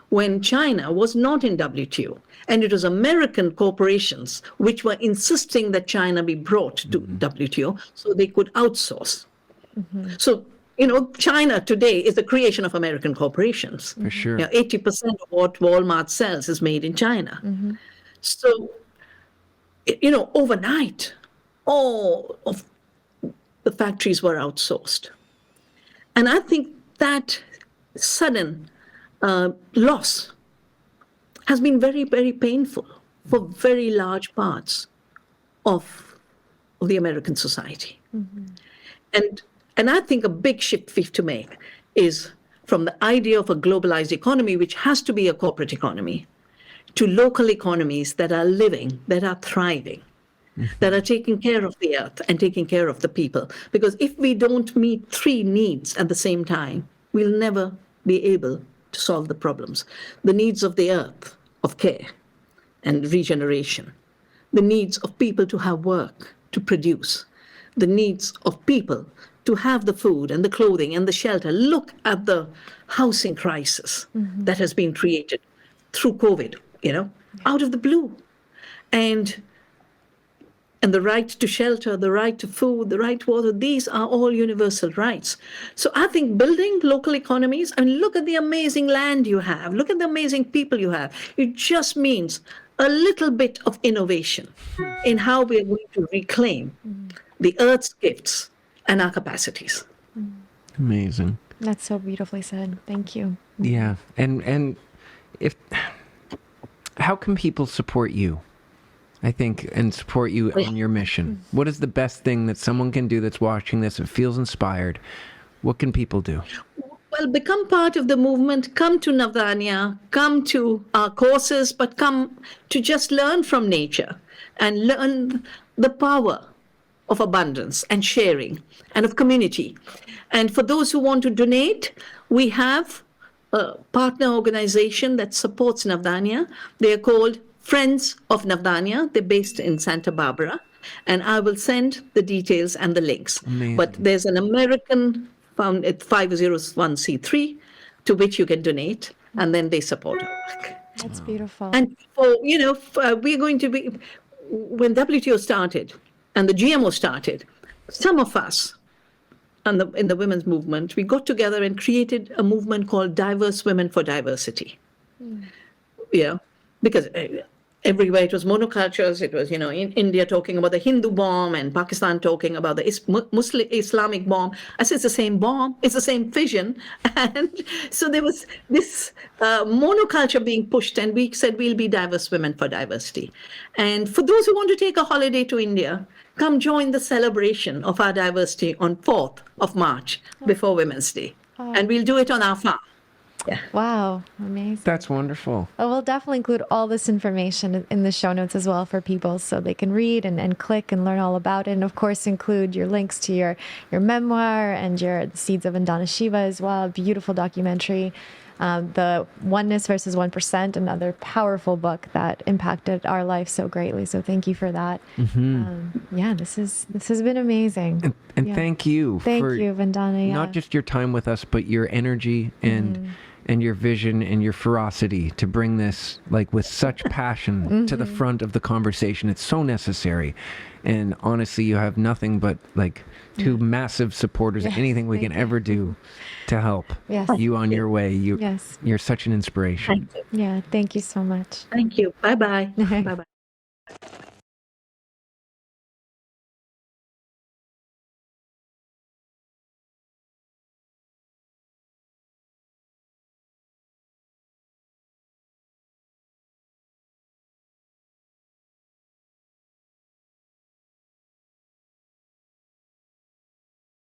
C: when China was not in WTO. And it was American corporations which were insisting that China be brought to WTO so they could outsource. So, China today is the creation of American corporations.
B: For sure.
C: 80% of what Walmart sells is made in China. So, overnight, all of the factories were outsourced. And I think that sudden loss has been very, very painful for very large parts of the American society. And I think a big shift we have to make is from the idea of a globalized economy, which has to be a corporate economy, to local economies that are living, that are thriving, that are taking care of the earth and taking care of the people. Because if we don't meet three needs at the same time, we'll never be able to solve the problems. The needs of the earth, of care and regeneration, the needs of people to have work, to produce, the needs of people to have the food and the clothing and the shelter. Look at the housing crisis that has been created through COVID, out of the blue. And the right to shelter, the right to food, the right to water, these are all universal rights. So I think building local economies, look at the amazing land you have, look at the amazing people you have. It just means a little bit of innovation in how we're going to reclaim the earth's gifts and our capacities.
B: Amazing.
A: That's so beautifully said. Thank you.
B: Yeah. And how can people support you? I think, and support you on your mission. What is the best thing that someone can do that's watching this and feels inspired? What can people do?
C: Well, become part of the movement. Come to Navdanya, come to our courses, but come to just learn from nature and learn the power of abundance and sharing and of community. And for those who want to donate, we have a partner organization that supports Navdanya. They are called Friends of Navdanya. They're based in Santa Barbara. And I will send the details and the links.
B: Amazing.
C: But there's an American found at 501c3 to which you can donate, and then they support our work.
A: That's beautiful.
C: And we're going to be, when WTO started and the GMO started, some of us in the women's movement, we got together and created a movement called Diverse Women for Diversity. Because everywhere it was monocultures. It was, in India talking about the Hindu bomb and Pakistan talking about the Muslim Islamic bomb. I said, it's the same bomb. It's the same fission. And so there was this monoculture being pushed, and we said we'll be diverse women for diversity. And for those who want to take a holiday to India, come join the celebration of our diversity on 4th of March before Women's Day. And we'll do it on our farm. Yeah.
A: Wow, amazing.
B: That's wonderful.
A: Well, we'll definitely include all this information in the show notes as well for people so they can read and click and learn all about it. And of course, include your links to your memoir and your Seeds of Vandana Shiva as well. A beautiful documentary. The Oneness versus 1%, another powerful book that impacted our life so greatly. So thank you for that. This has been amazing.
B: And thank you.
A: Thank you, Vandana. Yeah.
B: Not just your time with us, but your energy and your vision and your ferocity to bring this with such passion to the front of the conversation. It's so necessary. And honestly, you have nothing but two massive supporters. Anything we can ever do to help you on your way. You're such an inspiration.
C: Thank you.
A: Yeah, thank you so much.
C: Thank you. Bye-bye. Bye-bye.